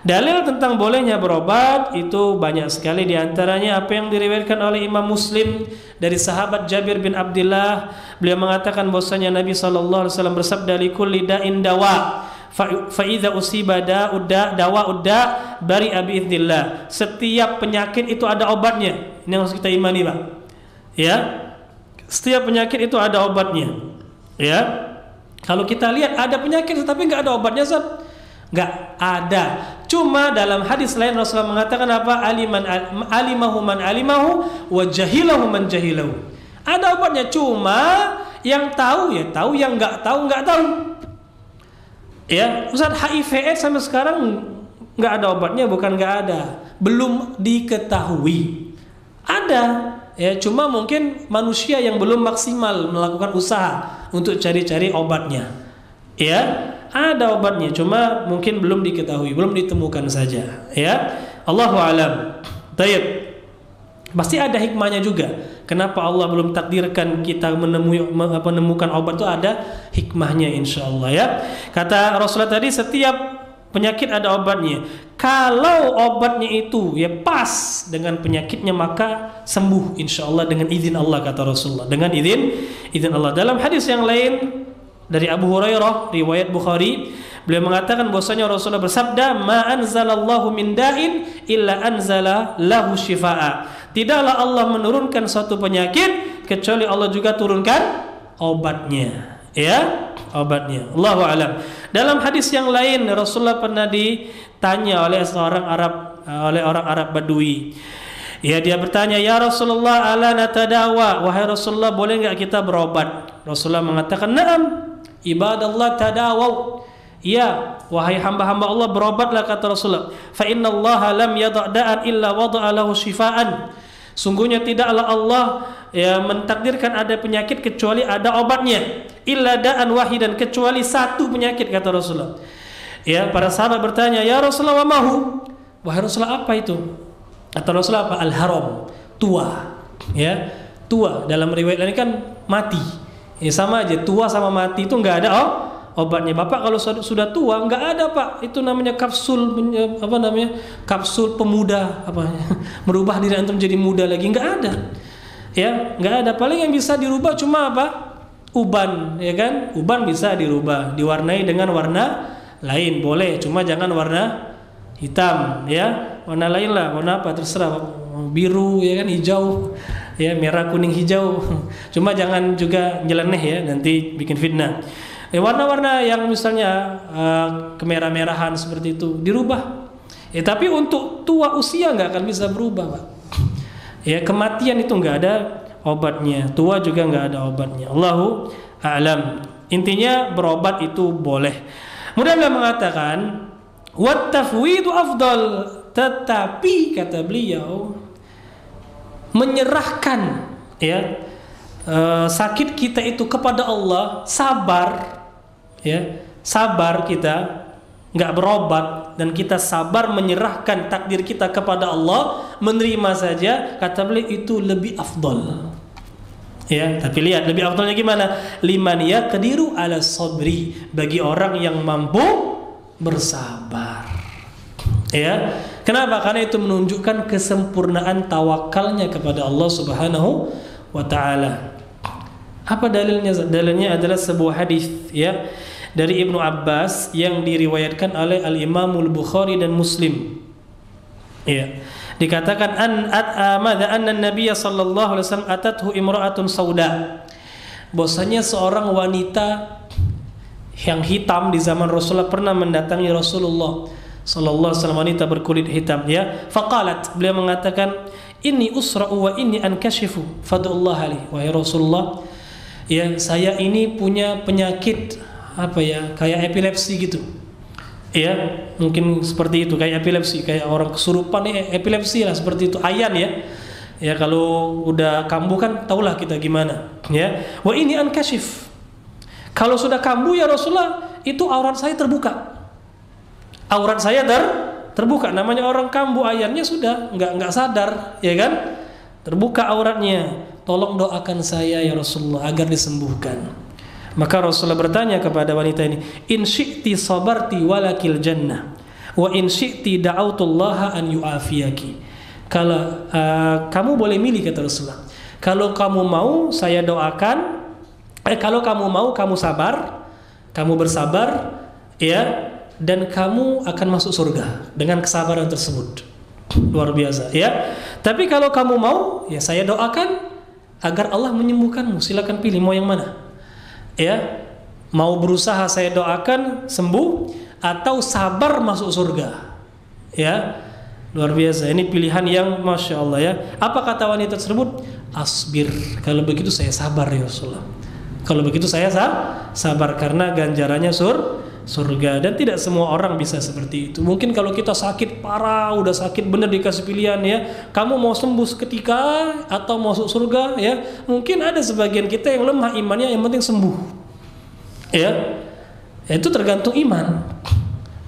S1: dalil tentang bolehnya berobat itu banyak sekali, di antaranya apa yang diriwayatkan oleh Imam Muslim dari sahabat Jabir bin Abdullah. Beliau mengatakan bahwasanya Nabi sallallahu alaihi wasallam bersabda, likulli da'in dawa fa idza usiba dawa'ud bari'a bi idznillah. Setiap penyakit itu ada obatnya. Ini yang harus kita imani, Pak. Ya, setiap penyakit itu ada obatnya. Ya, kalau kita lihat ada penyakit tetapi nggak ada obatnya, Zat, nggak ada. Cuma dalam hadis lain Rasulullah mengatakan apa? Alimahu man alimahu wa jahilahu man jahilahu. Ada obatnya, cuma yang tahu ya tahu, yang nggak tahu nggak tahu. Ya, Ustaz, HIV/AIDS sampai sekarang nggak ada obatnya, bukan nggak ada, belum diketahui. Ada. Ya, cuma mungkin manusia yang belum maksimal melakukan usaha untuk cari-cari obatnya. Ya, ada obatnya, cuma mungkin belum diketahui, belum ditemukan saja. Ya, Allahu a'lam. Baik. Pasti ada hikmahnya juga. Kenapa Allah belum takdirkan kita menemukan obat, itu ada hikmahnya insyaallah, ya. Kata Rasulullah tadi, setiap penyakit ada obatnya. Kalau obatnya itu ya pas dengan penyakitnya, maka sembuh insyaallah dengan izin Allah, kata Rasulullah. Dengan izin Allah. Dalam hadis yang lain dari Abu Hurairah riwayat Bukhari, beliau mengatakan bahwasanya Rasulullah bersabda, "Ma anzalallahu min da'in illa anzala lahu syifaa." Tidaklah Allah menurunkan suatu penyakit kecuali Allah juga turunkan obatnya. Ya, obatnya. Allahu a'lam. Dalam hadis yang lain Rasulullah pernah ditanya oleh orang Arab Badui. Ya, dia bertanya, "Ya Rasulullah, ala natadawa?" Wahai Rasulullah, boleh enggak kita berobat? Rasulullah mengatakan, "Na'am, ibadallah tadawau." Ya, wahai hamba-hamba Allah, berobatlah, kata Rasulullah. Fa innallaha lam yada' da'an illa wada'a lahu syifaan. Sungguhnya tidaklah Allah ya mentakdirkan ada penyakit kecuali ada obatnya. Illa da'an wahidan, kecuali satu penyakit, kata Rasulullah. Ya, para sahabat bertanya, "Ya Rasulullah, wa mahu?" Wahai Rasulullah, apa itu? Kata Rasulullah, apa? Al-haram, tua. Ya, tua dalam riwayat ini kan mati. Ya, sama aja, tua sama mati itu enggak ada obatnya. Bapak kalau sudah tua nggak ada, Pak, itu namanya kapsul kapsul pemuda, merubah diri antum jadi muda lagi, nggak ada. Ya, nggak ada. Paling yang bisa dirubah cuma apa? Uban, ya kan? Uban bisa dirubah, diwarnai dengan warna lain boleh, cuma jangan warna hitam, ya. Warna lain lah, warna apa terserah, biru, ya kan, hijau, ya, merah, kuning, hijau. Cuma jangan juga nyeleneh, ya, nanti bikin fitnah. Warna-warna yang misalnya kemerah-merahan seperti itu dirubah. Tapi untuk tua usia nggak akan bisa berubah, Pak. Ya, kematian itu nggak ada obatnya, tua juga nggak ada obatnya. Allahu a'lam. Intinya berobat itu boleh. Kemudian beliau mengatakan, wat tafwidu afdal, tetapi kata beliau menyerahkan ya sakit kita itu kepada Allah, sabar. Ya, sabar kita nggak berobat dan kita sabar menyerahkan takdir kita kepada Allah, menerima saja, kata beliau itu lebih afdal. Ya, tapi lihat lebih afdalnya gimana? Liman yaqdiru ala sabri, bagi orang yang mampu bersabar. Ya, kenapa? Karena itu menunjukkan kesempurnaan tawakalnya kepada Allah Subhanahu wa taala. Apa dalilnya? Dalilnya adalah sebuah hadis ya dari Ibnu Abbas yang diriwayatkan oleh Al-Imamul Bukhari dan Muslim. Ya. Dikatakan anna Nabiy sallallahu alaihi wasallam atathu imra'atun sauda. Bahwasanya seorang wanita yang hitam di zaman Rasulullah pernah mendatangi Rasulullah sallallahu alaihi wasallam, wanita berkulit hitam ya. Faqalat, beliau mengatakan, "Inni usra'u wa inni ankashifu fad'ullah alaihi." Wahai Rasulullah, ya, saya ini punya penyakit kayak epilepsi gitu. Ya, mungkin seperti itu, kayak epilepsi, kayak orang kesurupan epilepsi lah, seperti itu. Ayan ya. Ya, kalau udah kambuh kan tahulah kita gimana, ya. Wa ini ankashif. Kalau sudah kambuh ya Rasulullah, itu aurat saya terbuka. Aurat saya terbuka. Namanya orang kambuh ayamnya sudah nggak sadar, ya kan? Terbuka auratnya. Tolong doakan saya ya Rasulullah agar disembuhkan. Maka Rasulullah bertanya kepada wanita ini, in syi'ti sabarti walakil jannah wa in syi'ti da'autullaha an yu'afiyaki. Kalau kamu boleh milih, kata Rasulullah. Kalau kamu mau saya doakan, kalau kamu mau kamu sabar, kamu bersabar, ya, dan kamu akan masuk surga dengan kesabaran tersebut. Luar biasa, ya. Tapi kalau kamu mau, ya saya doakan agar Allah menyembuhkanmu. Silakan pilih mau yang mana. Ya, mau berusaha saya doakan sembuh atau sabar masuk surga. Ya, luar biasa. Ini pilihan yang masya Allah, ya. Apa kata wanita tersebut? Asbir. Kalau begitu saya sabar ya Rasulullah. Kalau begitu saya sabar karena ganjarannya surga. Dan tidak semua orang bisa seperti itu. Mungkin kalau kita sakit parah, udah sakit bener, dikasih pilihan, ya, kamu mau sembuh seketika atau masuk surga, ya. Mungkin ada sebagian kita yang lemah imannya, yang penting sembuh, ya. Itu tergantung iman.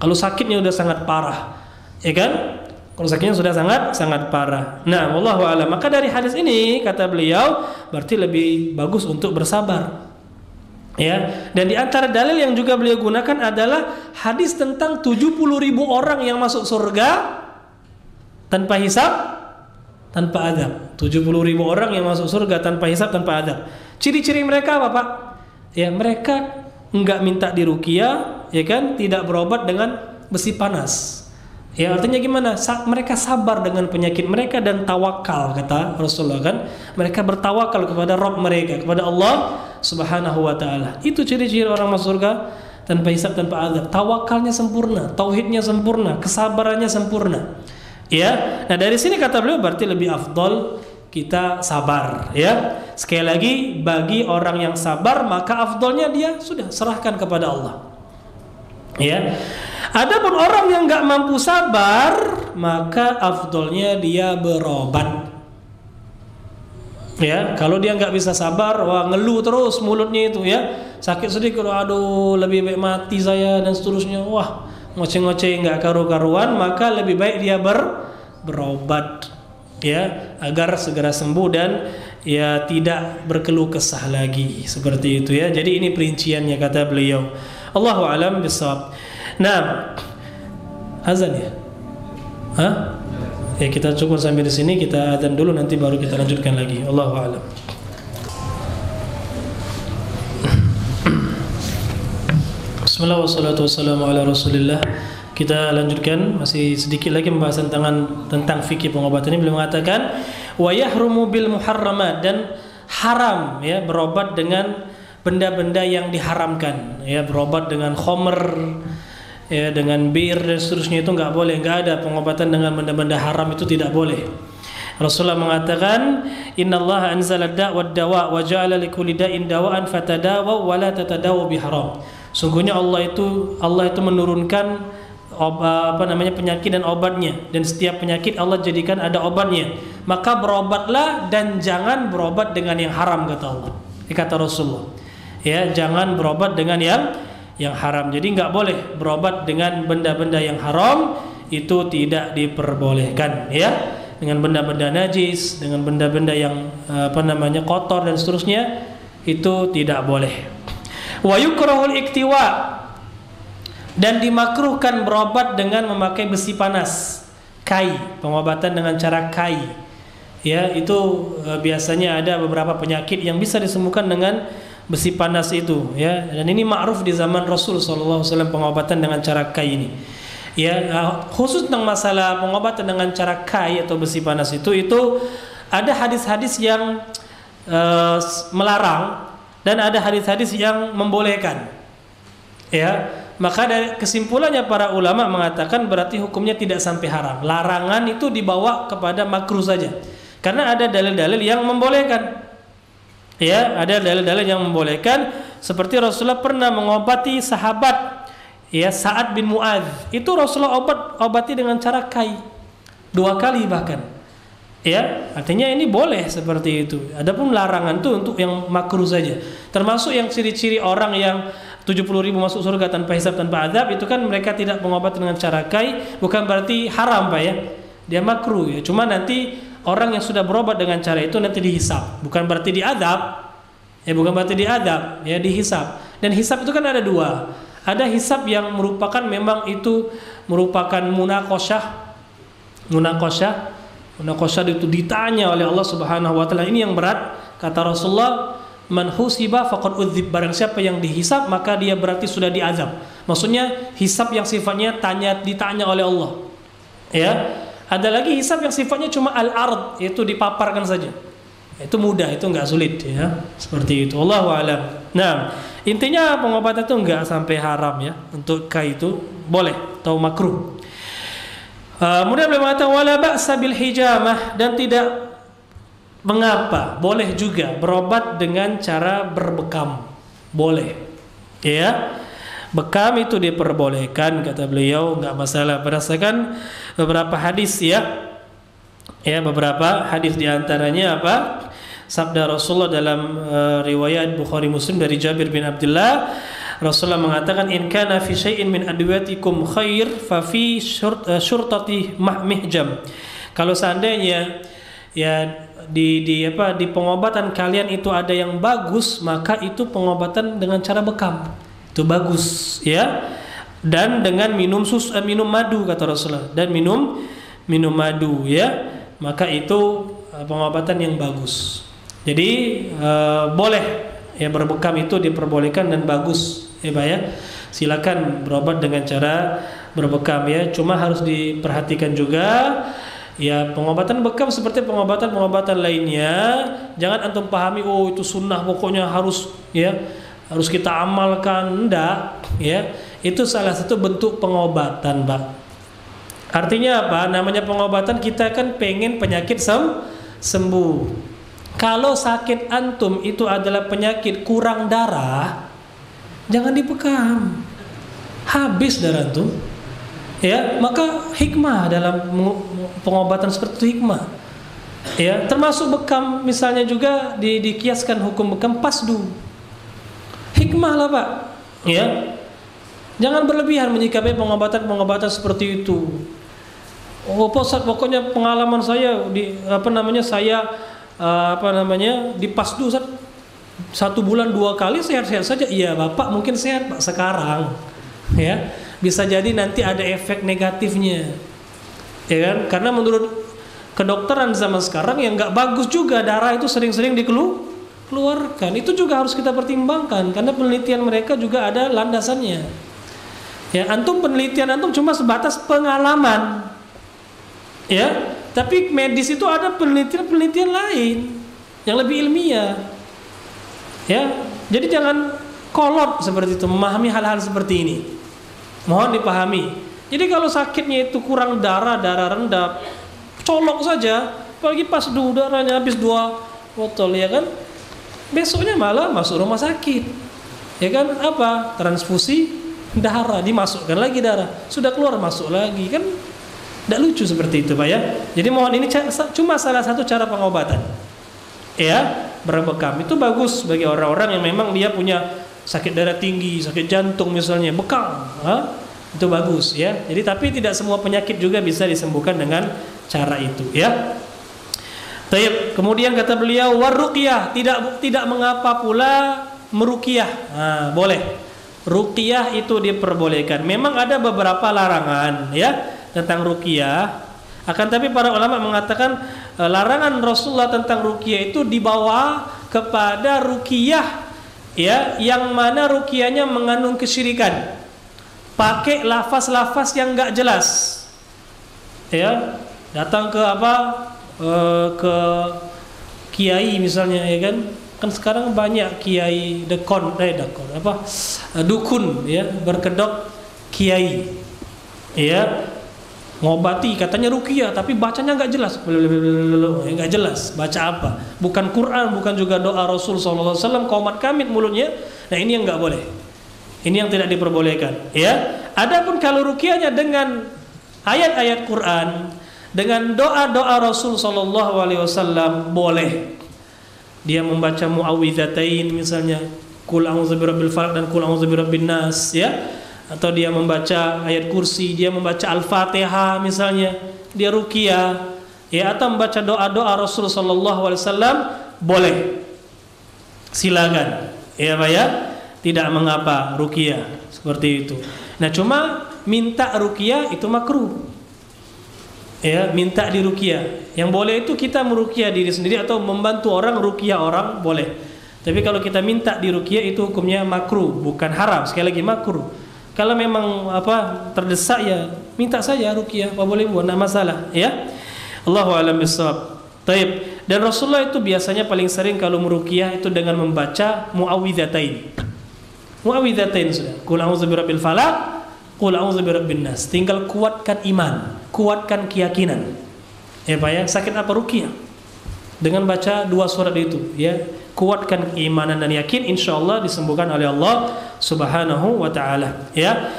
S1: Kalau sakitnya udah sangat parah, ya kan? Kalau sakitnya sudah sangat parah. Nah, wallahu a'lam. Maka dari hadis ini kata beliau berarti lebih bagus untuk bersabar. Ya, dan di antara dalil yang juga beliau gunakan adalah hadis tentang 70.000 orang yang masuk surga tanpa hisab, tanpa adab. 70.000 orang yang masuk surga tanpa hisab, tanpa adab. Ciri-ciri mereka apa, Pak? Ya, mereka enggak minta diruqyah, ya kan? Tidak berobat dengan besi panas. Ya, artinya gimana? Mereka sabar dengan penyakit mereka dan tawakal, kata Rasulullah, kan? Mereka bertawakal kepada Rabb mereka, kepada Allah Subhanahu wa taala. Itu ciri-ciri orang masuk surga tanpa hisab, tanpa azab. Tawakalnya sempurna, tauhidnya sempurna, kesabarannya sempurna. Ya. Nah, dari sini kata beliau berarti lebih afdol kita sabar, ya. Sekali lagi, bagi orang yang sabar maka afdolnya dia sudah serahkan kepada Allah. Ya. Adapun orang yang enggak mampu sabar, maka afdolnya dia berobat. Ya, kalau dia nggak bisa sabar, wah, ngeluh terus mulutnya itu, ya, sakit sedikit, aduh lebih baik mati saya dan seterusnya, wah, ngoceh-ngoceh nggak karu-karuan, maka lebih baik dia berobat, ya, agar segera sembuh dan ya tidak berkeluh kesah lagi seperti itu, ya. Jadi ini perinciannya kata beliau. Allahu a'lam bishawab. Nah, azan ya, hah? Ya, kita cukup sampai di sini, kita adzan dulu, nanti baru kita lanjutkan lagi. Allahu a'lam. Bismillah wassalatu wassalamu ala Rasulillah. Kita lanjutkan, masih sedikit lagi pembahasan tentang fikih pengobatan ini. Beliau mengatakan wa yahrumu bil muharramat, dan haram, ya, berobat dengan benda-benda yang diharamkan, ya, berobat dengan khamr, ya, dengan bir dan seterusnya, itu nggak boleh. Nggak ada pengobatan dengan benda-benda haram, itu tidak boleh. Rasulullah mengatakan innallaha anzala da' wad dawa wa ja'ala likulli da'in dawa'an fatadawaw wa la tatadawaw biharam. Sungguhnya Allah itu menurunkan penyakit dan obatnya, dan setiap penyakit Allah jadikan ada obatnya. Maka berobatlah dan jangan berobat dengan yang haram, kata Allah. Kata Rasulullah, ya, jangan berobat dengan yang haram. Jadi nggak boleh berobat dengan benda-benda yang haram, itu tidak diperbolehkan, ya. Dengan benda-benda najis, dengan benda-benda yang kotor dan seterusnya, itu tidak boleh. Wa yukrahul iktiwa, dan dimakruhkan berobat dengan memakai besi panas, kai, pengobatan dengan cara kai, ya. Itu biasanya ada beberapa penyakit yang bisa disembuhkan dengan besi panas itu, ya. Dan ini ma'ruf di zaman Rasul sallallahu alaihi wasallam, pengobatan dengan cara kai ini. Ya, khusus tentang masalah pengobatan dengan cara kai atau besi panas itu ada hadis-hadis yang melarang dan ada hadis-hadis yang membolehkan. Ya, maka dari kesimpulannya para ulama mengatakan berarti hukumnya tidak sampai haram. Larangan itu dibawa kepada makruh saja. Karena ada dalil-dalil yang membolehkan. Ya, ada dalil-dalil yang membolehkan, seperti Rasulullah pernah mengobati sahabat, ya, Sa'ad bin Mu'adz. Itu Rasulullah obati dengan cara kai 2 kali bahkan. Ya, artinya ini boleh seperti itu. Adapun larangan itu untuk yang makruh saja. Termasuk yang ciri-ciri orang yang 70.000 masuk surga tanpa hisab tanpa azab, itu kan mereka tidak mengobati dengan cara kai, bukan berarti haram Pak ya. Dia makruh ya. Cuma nanti orang yang sudah berobat dengan cara itu nanti dihisab, bukan berarti diazab. Ya bukan berarti diazab, ya dihisab. Dan hisab itu kan ada dua. Ada hisab yang merupakan memang itu merupakan munakosyah. Munakosyah itu ditanya oleh Allah Subhanahu wa taala. Ini yang berat. Kata Rasulullah, man husiba faqad udzib, barang siapa yang dihisab maka dia berarti sudah diazab. Maksudnya hisab yang sifatnya ditanya oleh Allah. Ya. Ada lagi hisab yang sifatnya cuma al-ard, yaitu dipaparkan saja. Itu mudah, itu enggak sulit ya. Seperti itu. Allahu a'lam. Nah, intinya pengobatan itu enggak sampai haram ya. Untuk kai itu boleh atau makruh. Kemudian beliau mengatakan wala ba'sa bil hijamah, dan tidak mengapa, boleh juga berobat dengan cara berbekam. Boleh. Ya. Bekam itu diperbolehkan kata beliau, enggak masalah berdasarkan beberapa hadis ya. Ya, beberapa hadis di antaranya apa? Sabda Rasulullah dalam riwayat Bukhari Muslim dari Jabir bin Abdullah, Rasulullah mengatakan in kana fi syai'in min adwatikum khair fa fi syurtati mihjam. Kalau seandainya ya di pengobatan kalian itu ada yang bagus, maka itu pengobatan dengan cara bekam. Itu bagus ya. Dan dengan minum madu kata Rasulullah, dan minum madu ya. Maka itu pengobatan yang bagus. Jadi boleh ya, berbekam itu diperbolehkan dan bagus ya Pak ya. Silakan berobat dengan cara berbekam ya. Cuma harus diperhatikan juga ya, pengobatan bekam seperti pengobatan lainnya. Jangan antum pahami oh itu sunnah pokoknya harus kita amalkan, enggak ya. Itu salah satu bentuk pengobatan Pak. Artinya apa? Namanya pengobatan, kita kan pengen penyakit sembuh. Kalau sakit antum itu adalah penyakit kurang darah, jangan dibekam. Habis darah antum. Ya, maka hikmah dalam pengobatan seperti itu hikmah. Ya, termasuk bekam misalnya juga dikiaskan hukum bekam pasdu. Hikmah lah Pak. Ya. Jangan berlebihan menyikapi pengobatan seperti itu. Oh, Pak Ustaz, pokoknya pengalaman saya di pasdu Ustaz, 1 bulan 2 kali sehat-sehat saja. Iya Bapak mungkin sehat Pak sekarang ya, bisa jadi nanti ada efek negatifnya ya kan, karena menurut kedokteran zaman sekarang yang nggak bagus juga darah itu sering-sering dikeluarkan. Itu juga harus kita pertimbangkan karena penelitian mereka juga ada landasannya ya. Penelitian antum cuma sebatas pengalaman ya. Tapi medis itu ada penelitian lain yang lebih ilmiah. Ya, jadi jangan kolot seperti itu memahami hal-hal seperti ini. Mohon dipahami. Jadi kalau sakitnya itu kurang darah rendah, colok saja, apalagi pas darahnya habis 2 botol ya kan. Besoknya malah masuk rumah sakit. Ya kan, apa? Transfusi darah, dimasukkan lagi darah. Sudah keluar masuk lagi kan. Tidak lucu seperti itu Pak ya. Jadi mohon, ini cuma salah satu cara pengobatan ya. Berbekam itu bagus bagi orang-orang yang memang dia punya sakit darah tinggi, sakit jantung misalnya, bekam itu bagus ya. Jadi tapi tidak semua penyakit juga bisa disembuhkan dengan cara itu ya. Baik, kemudian kata beliau waruqyah, tidak mengapa pula meruqyah. Boleh. Ruqyah itu diperbolehkan. Memang ada beberapa larangan ya tentang ruqyah. Akan tapi para ulama mengatakan larangan Rasulullah tentang ruqyah itu dibawa kepada ruqyah ya, yang mana ruqyahnya mengandung kesyirikan. Pakai lafaz-lafaz yang enggak jelas. Ya, datang ke ke kiai misalnya ya kan. Kan sekarang banyak kiai dukun ya, berkedok kiai. Ya, ngobati katanya ruqyah tapi bacanya nggak jelas, nggak jelas baca apa, bukan Quran, bukan juga doa Rasul SAW, qomat kamit mulutnya. Nah ini yang nggak boleh, ini yang tidak diperbolehkan ya. Adapun kalau ruqyahnya dengan ayat-ayat Quran, dengan doa-doa Rasul SAW boleh. Dia membaca muawwidzatain misalnya, Qul a'udzu birabbil falaq dan Qul a'udzu birabbin nas, ya. Atau dia membaca ayat kursi, dia membaca Al-Fatihah misalnya, dia ruqyah, ya, atau membaca doa-doa Rasul sallallahu alaihi wasallam, boleh. Silakan. Ya, Pak ya. Tidak mengapa ruqyah seperti itu. Nah, cuma minta ruqyah itu makruh. Ya, minta diruqyah. Yang boleh itu kita meruqyah diri sendiri atau membantu orang ruqyah orang, boleh. Tapi kalau kita minta diruqyah itu hukumnya makruh, bukan haram. Sekali lagi makruh. Kalau memang terdesak ya minta saja ruqyah, apa boleh buat, enggak masalah, ya. Allahu a'lam bishawab. Taib. Dan Rasulullah itu biasanya paling sering kalau meruqyah itu dengan membaca muawwidzatain. Muawwidzatain sudah. Qul a'udzu birabbil falaq, qul a'udzu birabbin nas. Tinggal kuatkan iman, kuatkan keyakinan. Ya Pak ya, sakit apa ruqyah? Dengan baca 2 surat itu, ya. Kuatkan keimanan dan yakin, insyaallah disembuhkan oleh Allah Subhanahu wa taala, ya.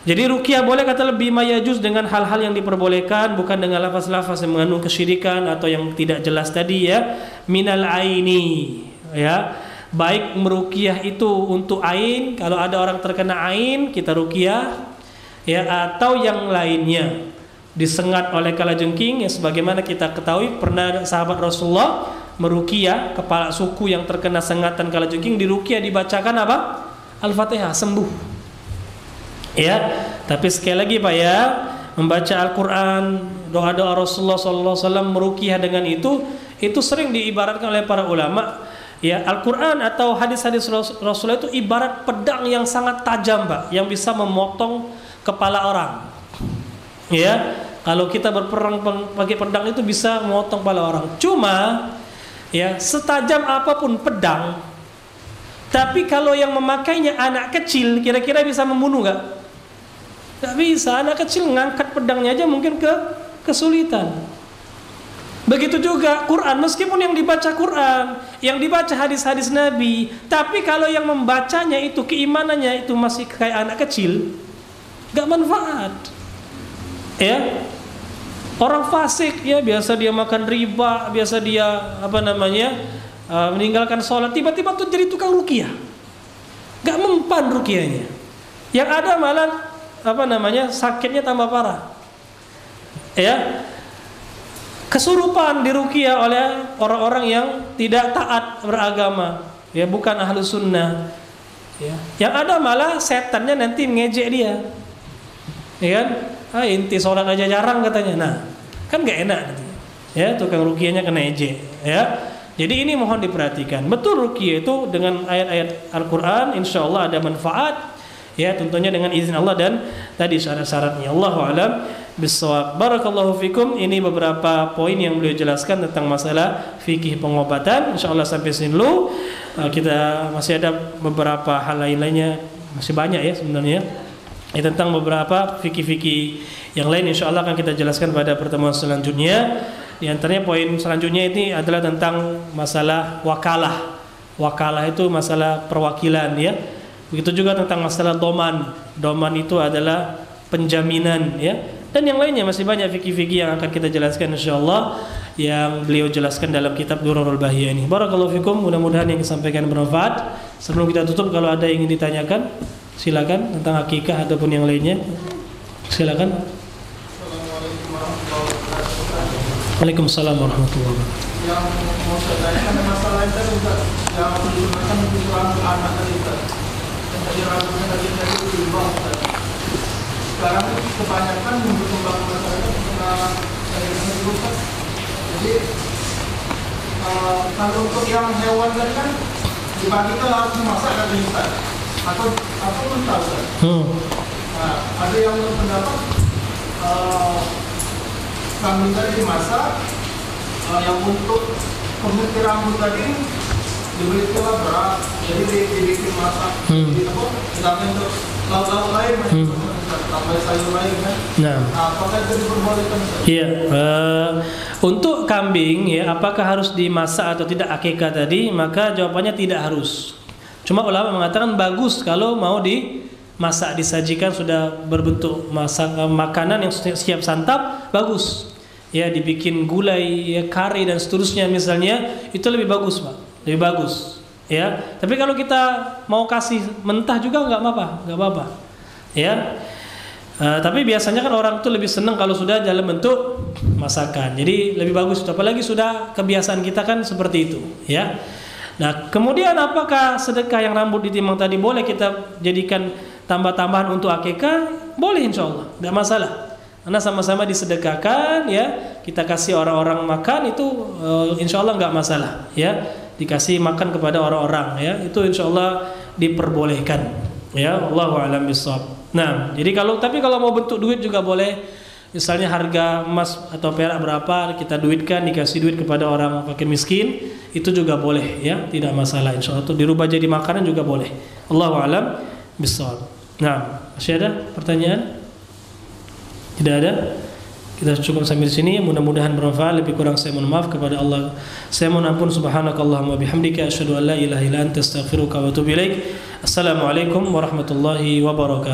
S1: Jadi ruqyah boleh kata lebih mayajuz dengan hal-hal yang diperbolehkan, bukan dengan lafaz-lafaz yang mengandung kesyirikan atau yang tidak jelas tadi, ya. Minal aini, ya. Baik meruqyah itu untuk ain, kalau ada orang terkena ain kita ruqyah, ya, atau yang lainnya. Disengat oleh kalajengking, ya, sebagaimana kita ketahui pernah sahabat Rasulullah meruqyah kepala suku yang terkena sengatan kalajengking, diruqyah dibacakan apa? Al-Fatihah, sembuh. Ya, tapi sekali lagi Pak ya, membaca Al-Quran, doa-doa Rasulullah SAW, meruqyah dengan itu sering diibaratkan oleh para ulama, ya, Al-Quran atau hadis-hadis Rasulullah itu ibarat pedang yang sangat tajam Pak, yang bisa memotong kepala orang. Ya, kalau kita berperang pakai pedang itu bisa memotong kepala orang. Cuma, ya, setajam apapun pedang, tapi kalau yang memakainya anak kecil, kira-kira bisa membunuh nggak? Nggak bisa. Anak kecil ngangkat pedangnya aja mungkin kesulitan. Begitu juga Quran, meskipun yang dibaca Quran, yang dibaca hadis-hadis Nabi, tapi kalau yang membacanya itu keimanannya itu masih kayak anak kecil, nggak manfaat. Ya, orang fasik, ya, biasa dia makan riba, biasa dia meninggalkan sholat, tiba-tiba tuh jadi tukang ruqyah, nggak mempan ruqyahnya. Yang ada malah sakitnya tambah parah. Ya, kesurupan diruqyah oleh orang-orang yang tidak taat beragama, ya, bukan ahlu sunnah. Ya, yang ada malah setannya nanti ngejek dia, ya kan? Inti sholat aja jarang katanya. Nah, kan nggak enak, ya, tukang ruqyahnya kena ejek, ya. Jadi ini mohon diperhatikan. Betul ruqyah itu dengan ayat-ayat Al-Quran, insya Allah ada manfaat, ya, tentunya dengan izin Allah dan tadi syarat-syaratnya. Allahu a'lam bishawab. Barakallahu fikum. Ini beberapa poin yang beliau jelaskan tentang masalah fikih pengobatan. Insya Allah sampai sini dulu. Kita masih ada beberapa hal lainnya, masih banyak ya sebenarnya. Tentang beberapa fikih-fikih yang lain insya Allah akan kita jelaskan pada pertemuan selanjutnya. Di antaranya poin selanjutnya ini adalah tentang masalah wakalah. Wakalah itu masalah perwakilan, ya. Begitu juga tentang masalah doman. Doman itu adalah penjaminan, ya. Dan yang lainnya masih banyak fikih-fikih yang akan kita jelaskan insyaallah, yang beliau jelaskan dalam kitab Durarul Bahiyah ini. Barakallahu fikum, mudah-mudahan yang disampaikan bermanfaat. Sebelum kita tutup, kalau ada yang ingin ditanyakan, silakan, tentang akikah ataupun yang lainnya. Silakan. Waalaikumsalam warahmatullahi wabarakatuh.
S2: Yang mau saya tanyakan masalah itu yang digunakan untuk rambut anak tadi Ustaz. Yang tadi rambutnya tadi itu diubah Ustaz. Sekarang kebanyakan berkembang masyarakat karena dari Ustaz. Jadi kalau untuk yang hewan tadi kan dibagikan harus dimasak kan Ustaz. Atau mentah Ustaz. Nah, ada yang berpendapat kambing tadi dimasak, yang untuk pemutih rambut tadi diberi telah berat, jadi dibikin masak, sedangkan untuk lauk-lauk lain, tambah sayur lain kan. Nah, apakah itu diperbolehkan?
S1: Iya, untuk kambing, ya, apakah harus dimasak atau tidak akikah tadi? Maka jawabannya tidak harus. Cuma ulama mengatakan bagus kalau mau dimasak, disajikan sudah berbentuk makanan yang siap santap, bagus. Ya, dibikin gulai, ya, kari dan seterusnya misalnya, itu lebih bagus Pak, lebih bagus. ya. Tapi kalau kita mau kasih mentah juga nggak apa-apa, ya. Tapi biasanya kan orang tuh lebih senang kalau sudah dalam bentuk masakan. Jadi lebih bagus, apalagi sudah kebiasaan kita kan seperti itu, ya. Nah, kemudian apakah sedekah yang rambut ditimbang tadi boleh kita jadikan tambah-tambahan untuk akikah? Boleh, insyaallah, tidak masalah. Karena sama-sama disedekahkan, ya. Kita kasih orang-orang makan itu insyaallah nggak masalah, ya. Dikasih makan kepada orang-orang, ya. Itu insyaallah diperbolehkan, ya. Allahu a'lam bishawab. Nah, jadi tapi kalau mau bentuk duit juga boleh. Misalnya harga emas atau perak berapa kita duitkan, dikasih duit kepada orang fakir miskin, itu juga boleh, ya, tidak masalah insyaallah. Itu dirubah jadi makanan juga boleh. Allahu a'lam bishawab. Nah, masih ada pertanyaan? Tidak ada? Kita cukup sampai di sini. Mudah-mudahan bermanfaat. Lebih kurang saya mohon maaf kepada Allah. Saya mohon ampun. Subhanakallahumma bihamdika asyhadu an la ilaha illa anta astaghfiruka wa atubu ilaik. Assalamualaikum warahmatullahi wabarakatuh.